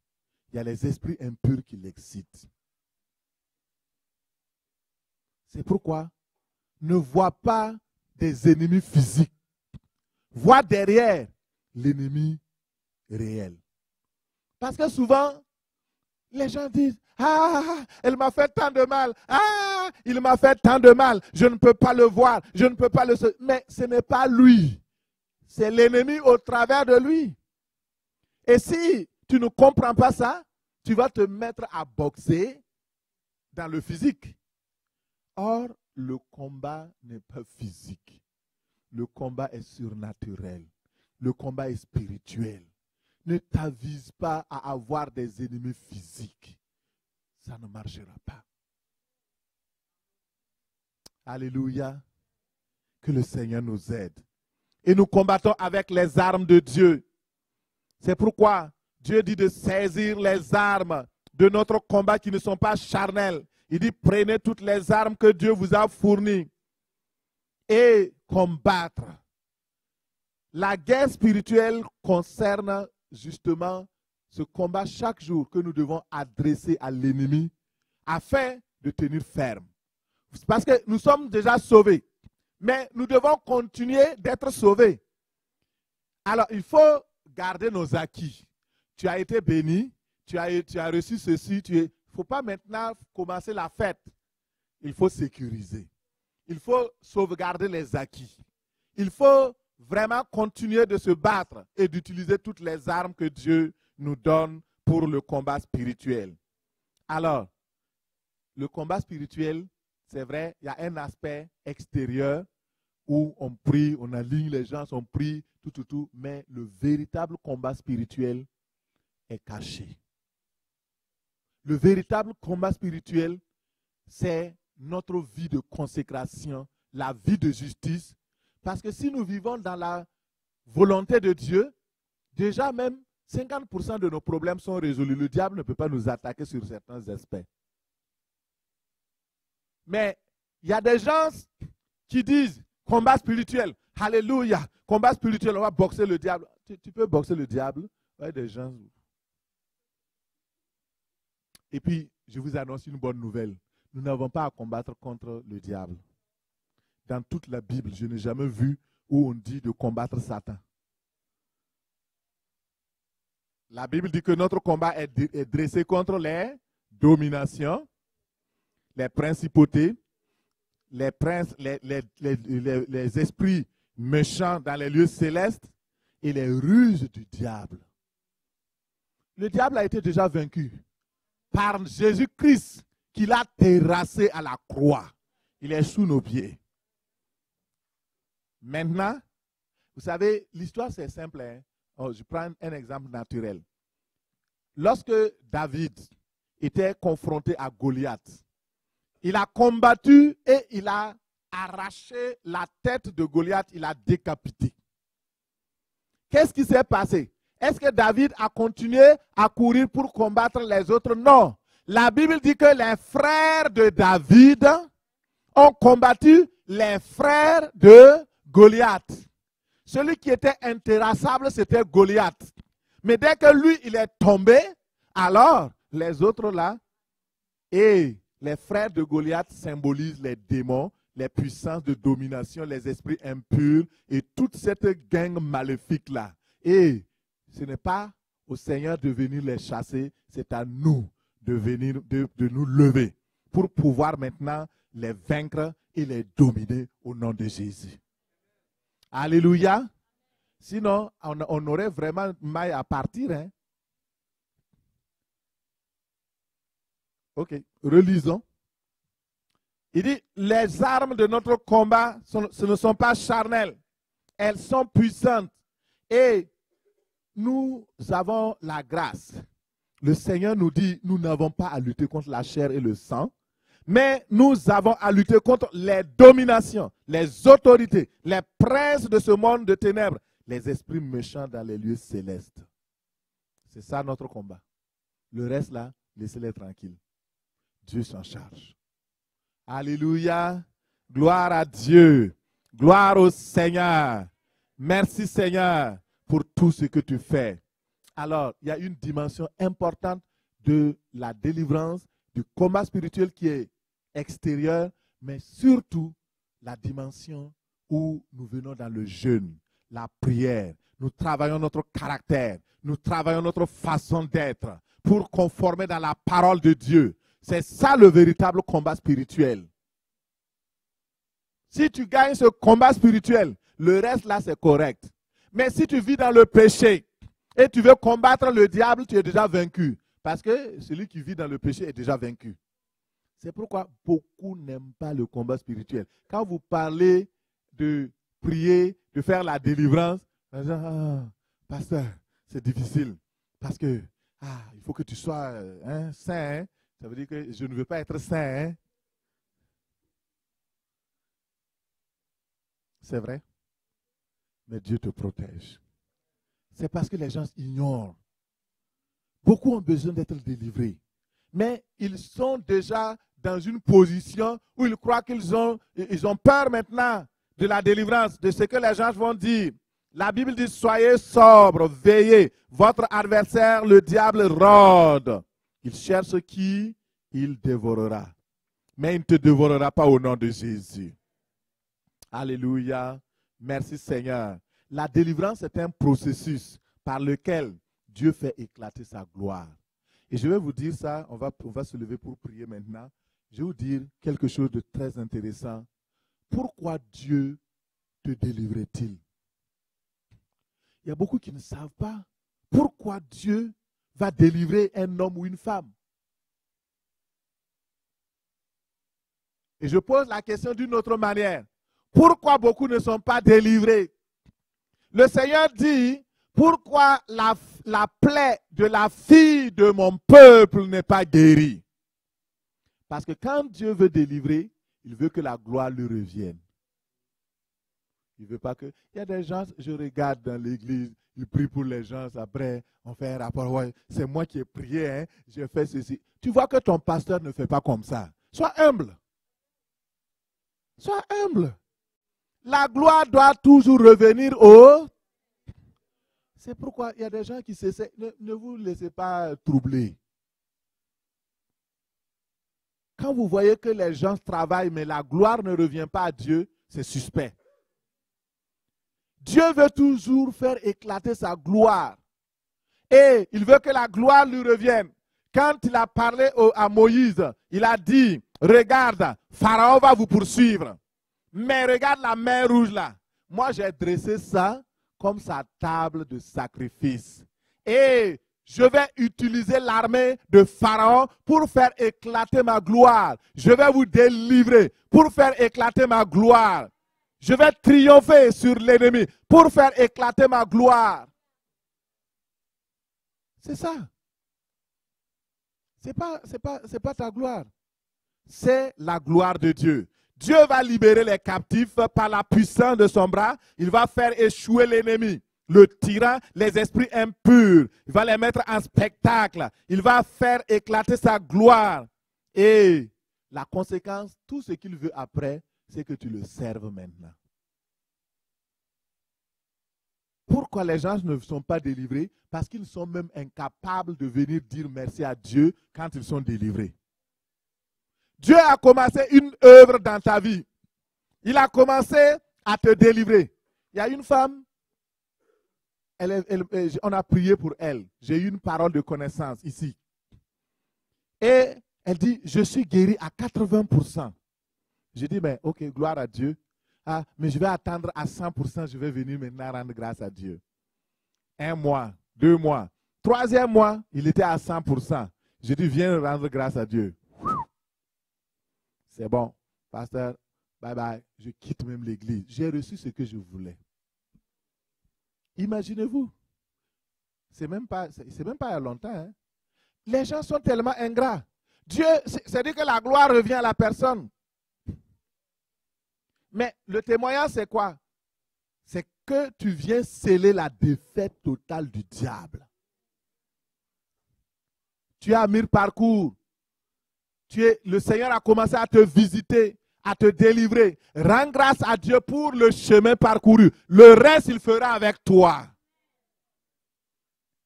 Il y a les esprits impurs qui l'excitent. C'est pourquoi ne vois pas des ennemis physiques. Vois derrière l'ennemi réel. Parce que souvent, les gens disent, « Ah, elle m'a fait tant de mal. Ah, il m'a fait tant de mal. Je ne peux pas le voir. Je ne peux pas le... » Mais ce n'est pas lui. C'est l'ennemi au travers de lui. Et si tu ne comprends pas ça, tu vas te mettre à boxer dans le physique. Or, le combat n'est pas physique. Le combat est surnaturel. Le combat est spirituel. Ne t'avise pas à avoir des ennemis physiques. Ça ne marchera pas. Alléluia. Que le Seigneur nous aide. Et nous combattons avec les armes de Dieu. C'est pourquoi Dieu dit de saisir les armes de notre combat qui ne sont pas charnelles. Il dit, prenez toutes les armes que Dieu vous a fournies et combattre. La guerre spirituelle concerne justement ce combat chaque jour que nous devons adresser à l'ennemi afin de tenir ferme. Parce que nous sommes déjà sauvés, mais nous devons continuer d'être sauvés. Alors, il faut garder nos acquis. Tu as été béni, tu as reçu ceci, il ne faut pas maintenant commencer la fête. Il faut sécuriser. Il faut sauvegarder les acquis. Il faut vraiment continuer de se battre et d'utiliser toutes les armes que Dieu nous donne pour le combat spirituel. Alors, le combat spirituel, c'est vrai, il y a un aspect extérieur où on prie, on aligne les gens, on prie, tout, mais le véritable combat spirituel est caché. Le véritable combat spirituel, c'est notre vie de consécration, la vie de justice. Parce que si nous vivons dans la volonté de Dieu, déjà même 50% de nos problèmes sont résolus. Le diable ne peut pas nous attaquer sur certains aspects. Mais il y a des gens qui disent combat spirituel, alléluia, combat spirituel, on va boxer le diable. Tu peux boxer le diable. Ouais, des gens. Et puis, je vous annonce une bonne nouvelle. Nous n'avons pas à combattre contre le diable. Dans toute la Bible, je n'ai jamais vu où on dit de combattre Satan. La Bible dit que notre combat est dressé contre les dominations, les principautés, les princes, les esprits méchants dans les lieux célestes et les ruses du diable. Le diable a été déjà vaincu par Jésus-Christ qui l'a terrassé à la croix. Il est sous nos pieds. Maintenant, vous savez, l'histoire c'est simple. Hein? Oh, je prends un exemple naturel. Lorsque David était confronté à Goliath, il a combattu et il a arraché la tête de Goliath, il a décapité. Qu'est-ce qui s'est passé? Est-ce que David a continué à courir pour combattre les autres? Non. La Bible dit que les frères de David ont combattu les frères de Goliath. Celui qui était intéressable, c'était Goliath. Mais dès que lui, il est tombé, alors les autres là, et les frères de Goliath symbolisent les démons, les puissances de domination, les esprits impurs et toute cette gang maléfique là. Et ce n'est pas au Seigneur de venir les chasser, c'est à nous de nous lever pour pouvoir maintenant les vaincre et les dominer au nom de Jésus. Alléluia. Sinon, on aurait vraiment mal à partir. Hein? Ok, relisons. Il dit, les armes de notre combat, ce ne sont pas charnelles. Elles sont puissantes. Et nous avons la grâce. Le Seigneur nous dit, nous n'avons pas à lutter contre la chair et le sang, mais nous avons à lutter contre les dominations, les autorités, les princes de ce monde de ténèbres, les esprits méchants dans les lieux célestes. C'est ça notre combat. Le reste là, laissez-les tranquilles. Dieu s'en charge. Alléluia. Gloire à Dieu. Gloire au Seigneur. Merci Seigneur pour tout ce que tu fais. Alors, il y a une dimension importante de la délivrance, du combat spirituel qui est extérieur, mais surtout la dimension où nous venons dans le jeûne, la prière. Nous travaillons notre caractère, nous travaillons notre façon d'être pour conformer dans la parole de Dieu. C'est ça le véritable combat spirituel. Si tu gagnes ce combat spirituel, le reste là c'est correct. Mais si tu vis dans le péché et tu veux combattre le diable, tu es déjà vaincu. Parce que celui qui vit dans le péché est déjà vaincu. C'est pourquoi beaucoup n'aiment pas le combat spirituel. Quand vous parlez de prier, de faire la délivrance, pasteur, c'est difficile. Parce que il faut que tu sois saint. Hein? Ça veut dire que je ne veux pas être saint. Hein? C'est vrai. Mais Dieu te protège. C'est parce que les gens ignorent. Beaucoup ont besoin d'être délivrés. Mais ils sont déjà dans une position où ils croient qu'ils ont peur maintenant de la délivrance, de ce que les gens vont dire. La Bible dit, soyez sobres, veillez. Votre adversaire, le diable, rôde. Il cherche qui il dévorera. Mais il ne te dévorera pas au nom de Jésus. Alléluia. Merci Seigneur. La délivrance est un processus par lequel Dieu fait éclater sa gloire. Et je vais vous dire ça, on va se lever pour prier maintenant. Je vais vous dire quelque chose de très intéressant. Pourquoi Dieu te délivrait-il? Il y a beaucoup qui ne savent pas pourquoi Dieu va délivrer un homme ou une femme. Et je pose la question d'une autre manière. Pourquoi beaucoup ne sont pas délivrés? Le Seigneur dit, Pourquoi la plaie de la fille de mon peuple n'est pas guérie? Parce que quand Dieu veut délivrer, il veut que la gloire lui revienne. Il ne veut pas que... Il y a des gens, je regarde dans l'église, ils prient pour les gens, après on fait un rapport, ouais, c'est moi qui ai prié, hein, j'ai fait ceci. Tu vois que ton pasteur ne fait pas comme ça. Sois humble. Sois humble. La gloire doit toujours revenir au... C'est pourquoi il y a des gens qui s'essaient. Ne vous laissez pas troubler. Quand vous voyez que les gens travaillent, mais la gloire ne revient pas à Dieu, c'est suspect. Dieu veut toujours faire éclater sa gloire. Et il veut que la gloire lui revienne. Quand il a parlé à Moïse, il a dit, regarde, Pharaon va vous poursuivre. Mais regarde la mer rouge là. Moi, j'ai dressé ça comme sa table de sacrifice. Et je vais utiliser l'armée de Pharaon pour faire éclater ma gloire. Je vais vous délivrer pour faire éclater ma gloire. Je vais triompher sur l'ennemi pour faire éclater ma gloire. C'est ça. C'est pas ta gloire. C'est la gloire de Dieu. Dieu va libérer les captifs par la puissance de son bras. Il va faire échouer l'ennemi, le tyran, les esprits impurs. Il va les mettre en spectacle. Il va faire éclater sa gloire. Et la conséquence, tout ce qu'il veut après, c'est que tu le serves maintenant. Pourquoi les gens ne sont pas délivrés? Parce qu'ils sont même incapables de venir dire merci à Dieu quand ils sont délivrés. Dieu a commencé une œuvre dans ta vie. Il a commencé à te délivrer. Il y a une femme, on a prié pour elle. J'ai eu une parole de connaissance ici. Et elle dit, je suis guérie à 80%. J'ai dit, mais ok, gloire à Dieu. Ah, mais je vais attendre à 100%, je vais venir maintenant rendre grâce à Dieu. 1 mois, 2 mois. 3e mois, il était à 100%. J'ai dit, viens rendre grâce à Dieu. C'est bon, pasteur, bye bye, je quitte même l'église. J'ai reçu ce que je voulais. Imaginez-vous. C'est même pas il y a longtemps. Hein? Les gens sont tellement ingrats. Dieu, c'est-à-dire que la gloire revient à la personne. Mais le témoignage, c'est quoi? C'est que tu viens sceller la défaite totale du diable. Tu as mis le parcours. Le Seigneur a commencé à te visiter, à te délivrer. Rends grâce à Dieu pour le chemin parcouru. Le reste, il fera avec toi.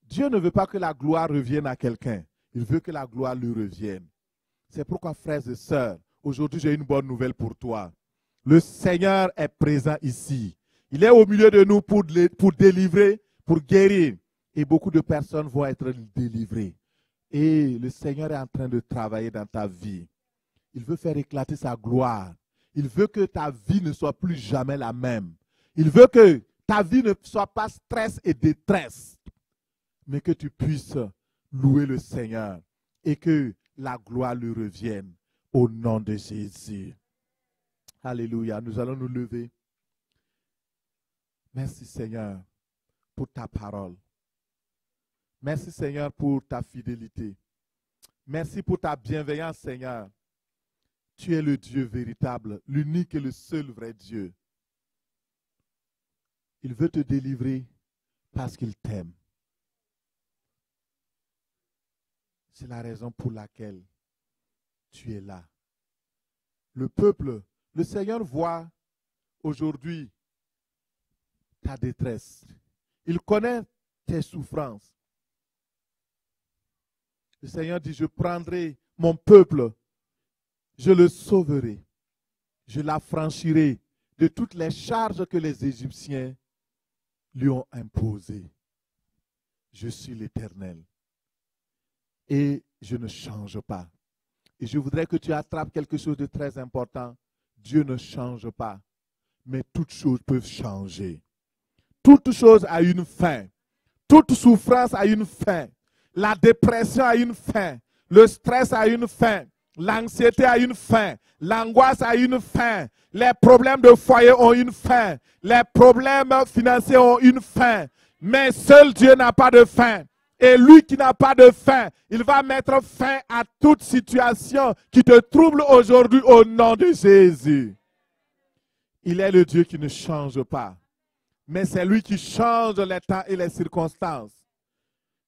Dieu ne veut pas que la gloire revienne à quelqu'un. Il veut que la gloire lui revienne. C'est pourquoi, frères et sœurs, aujourd'hui, j'ai une bonne nouvelle pour toi. Le Seigneur est présent ici. Il est au milieu de nous pour délivrer, pour guérir. Et beaucoup de personnes vont être délivrées. Et le Seigneur est en train de travailler dans ta vie. Il veut faire éclater sa gloire. Il veut que ta vie ne soit plus jamais la même. Il veut que ta vie ne soit pas stress et détresse, mais que tu puisses louer le Seigneur et que la gloire lui revienne au nom de Jésus. Alléluia. Nous allons nous lever. Merci Seigneur pour ta parole. Merci Seigneur pour ta fidélité. Merci pour ta bienveillance Seigneur. Tu es le Dieu véritable, l'unique et le seul vrai Dieu. Il veut te délivrer parce qu'il t'aime. C'est la raison pour laquelle tu es là. Le peuple, le Seigneur voit aujourd'hui ta détresse. Il connaît tes souffrances. Le Seigneur dit, je prendrai mon peuple, je le sauverai, je l'affranchirai de toutes les charges que les Égyptiens lui ont imposées. Je suis l'Éternel et je ne change pas. Et je voudrais que tu attrapes quelque chose de très important. Dieu ne change pas, mais toutes choses peuvent changer. Toute chose a une fin. Toute souffrance a une fin. La dépression a une fin. Le stress a une fin. L'anxiété a une fin. L'angoisse a une fin. Les problèmes de foyer ont une fin. Les problèmes financiers ont une fin. Mais seul Dieu n'a pas de fin. Et lui qui n'a pas de fin, il va mettre fin à toute situation qui te trouble aujourd'hui au nom de Jésus. Il est le Dieu qui ne change pas. Mais c'est lui qui change les temps et les circonstances.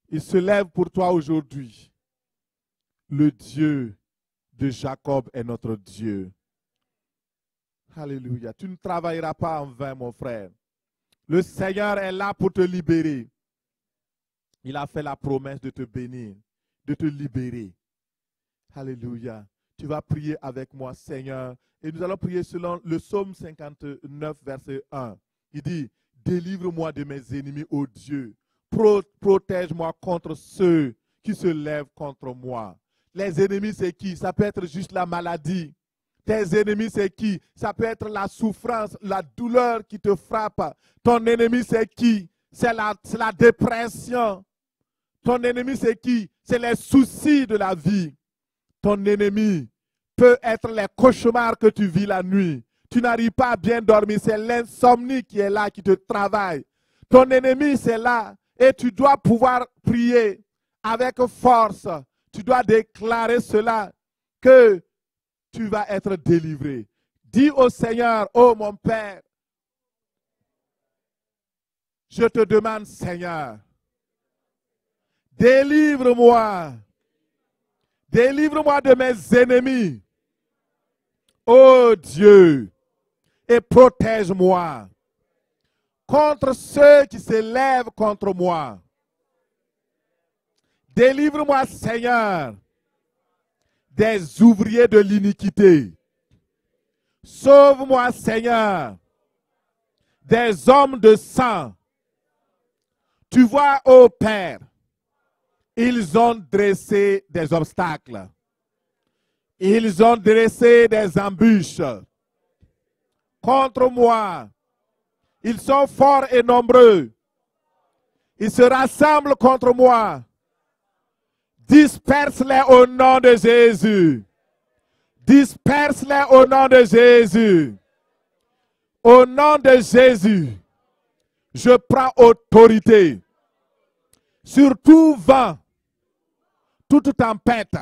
Il se lève pour toi aujourd'hui. Le Dieu de Jacob est notre Dieu. Alléluia. Tu ne travailleras pas en vain, mon frère. Le Seigneur est là pour te libérer. Il a fait la promesse de te bénir, de te libérer. Alléluia. Tu vas prier avec moi, Seigneur. Et nous allons prier selon le psaume 59, verset 1. Il dit, délivre-moi de mes ennemis, ô Dieu. Protège-moi contre ceux qui se lèvent contre moi. Les ennemis, c'est qui? Ça peut être juste la maladie. Tes ennemis, c'est qui? Ça peut être la souffrance, la douleur qui te frappe. Ton ennemi, c'est qui? C'est la dépression. Ton ennemi, c'est qui? C'est les soucis de la vie. Ton ennemi peut être les cauchemars que tu vis la nuit. Tu n'arrives pas à bien dormir. C'est l'insomnie qui est là, qui te travaille. Ton ennemi, c'est là. Et tu dois pouvoir prier avec force. Tu dois déclarer cela, que tu vas être délivré. Dis au Seigneur, oh mon Père, je te demande, Seigneur, délivre-moi. Délivre-moi de mes ennemis. Oh Dieu, et protège-moi contre ceux qui se lèvent contre moi. Délivre-moi, Seigneur, des ouvriers de l'iniquité. Sauve-moi, Seigneur, des hommes de sang. Tu vois, ô Père, ils ont dressé des obstacles. Ils ont dressé des embûches contre moi. Ils sont forts et nombreux. Ils se rassemblent contre moi. Disperse-les au nom de Jésus. Disperse-les au nom de Jésus. Au nom de Jésus, je prends autorité sur tout vent, toute tempête,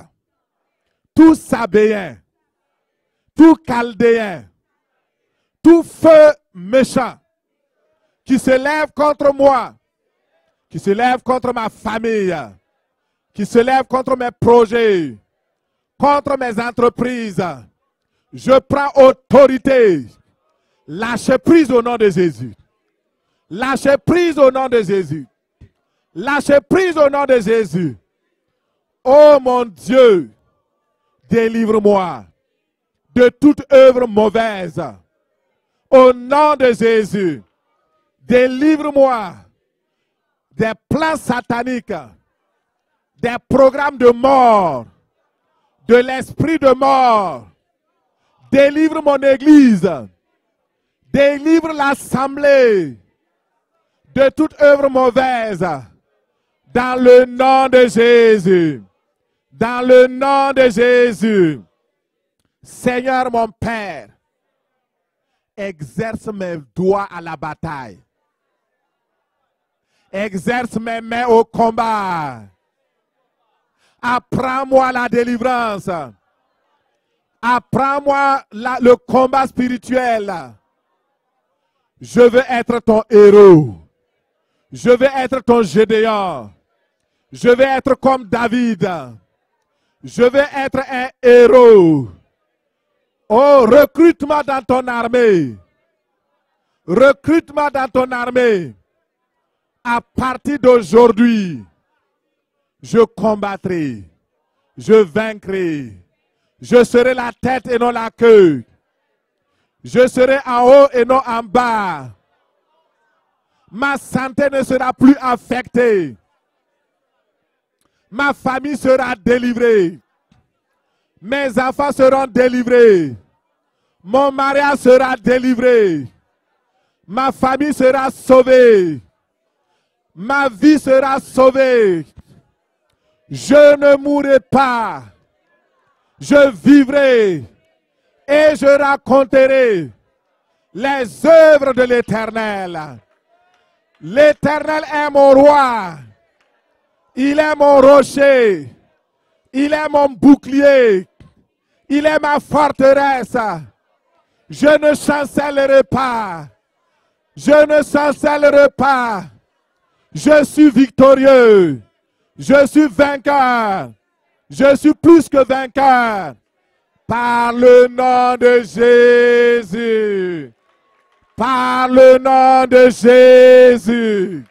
tout sabéen, tout chaldéen, tout feu méchant qui se lève contre moi, qui se lève contre ma famille, qui se lève contre mes projets, contre mes entreprises. Je prends autorité. Lâchez prise au nom de Jésus. Lâchez prise au nom de Jésus. Lâchez prise au nom de Jésus. Oh mon Dieu, délivre-moi de toute œuvre mauvaise. Au nom de Jésus, délivre-moi des plans sataniques, des programmes de mort, de l'esprit de mort. Délivre mon église. Délivre l'assemblée de toute œuvre mauvaise. Dans le nom de Jésus. Dans le nom de Jésus. Seigneur mon Père, exerce mes doigts à la bataille. Exerce mes mains au combat. Apprends-moi la délivrance. Apprends-moi le combat spirituel. Je veux être ton héros. Je veux être ton Gédéon. Je veux être comme David. Je veux être un héros. Oh, recrute-moi dans ton armée. Recrute-moi dans ton armée. À partir d'aujourd'hui, je combattrai. Je vaincrai. Je serai la tête et non la queue. Je serai en haut et non en bas. Ma santé ne sera plus affectée. Ma famille sera délivrée. Mes enfants seront délivrés. Mon mariage sera délivré. Ma famille sera sauvée. Ma vie sera sauvée. Je ne mourrai pas. Je vivrai et je raconterai les œuvres de l'Éternel. L'Éternel est mon roi. Il est mon rocher. Il est mon bouclier. Il est ma forteresse. Je ne chancellerai pas. Je ne chancellerai pas. Je suis victorieux. Je suis vainqueur. Je suis plus que vainqueur. Par le nom de Jésus. Par le nom de Jésus.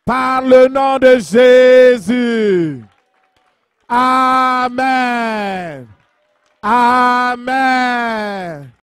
Par le nom de Jésus. Amen. Amen.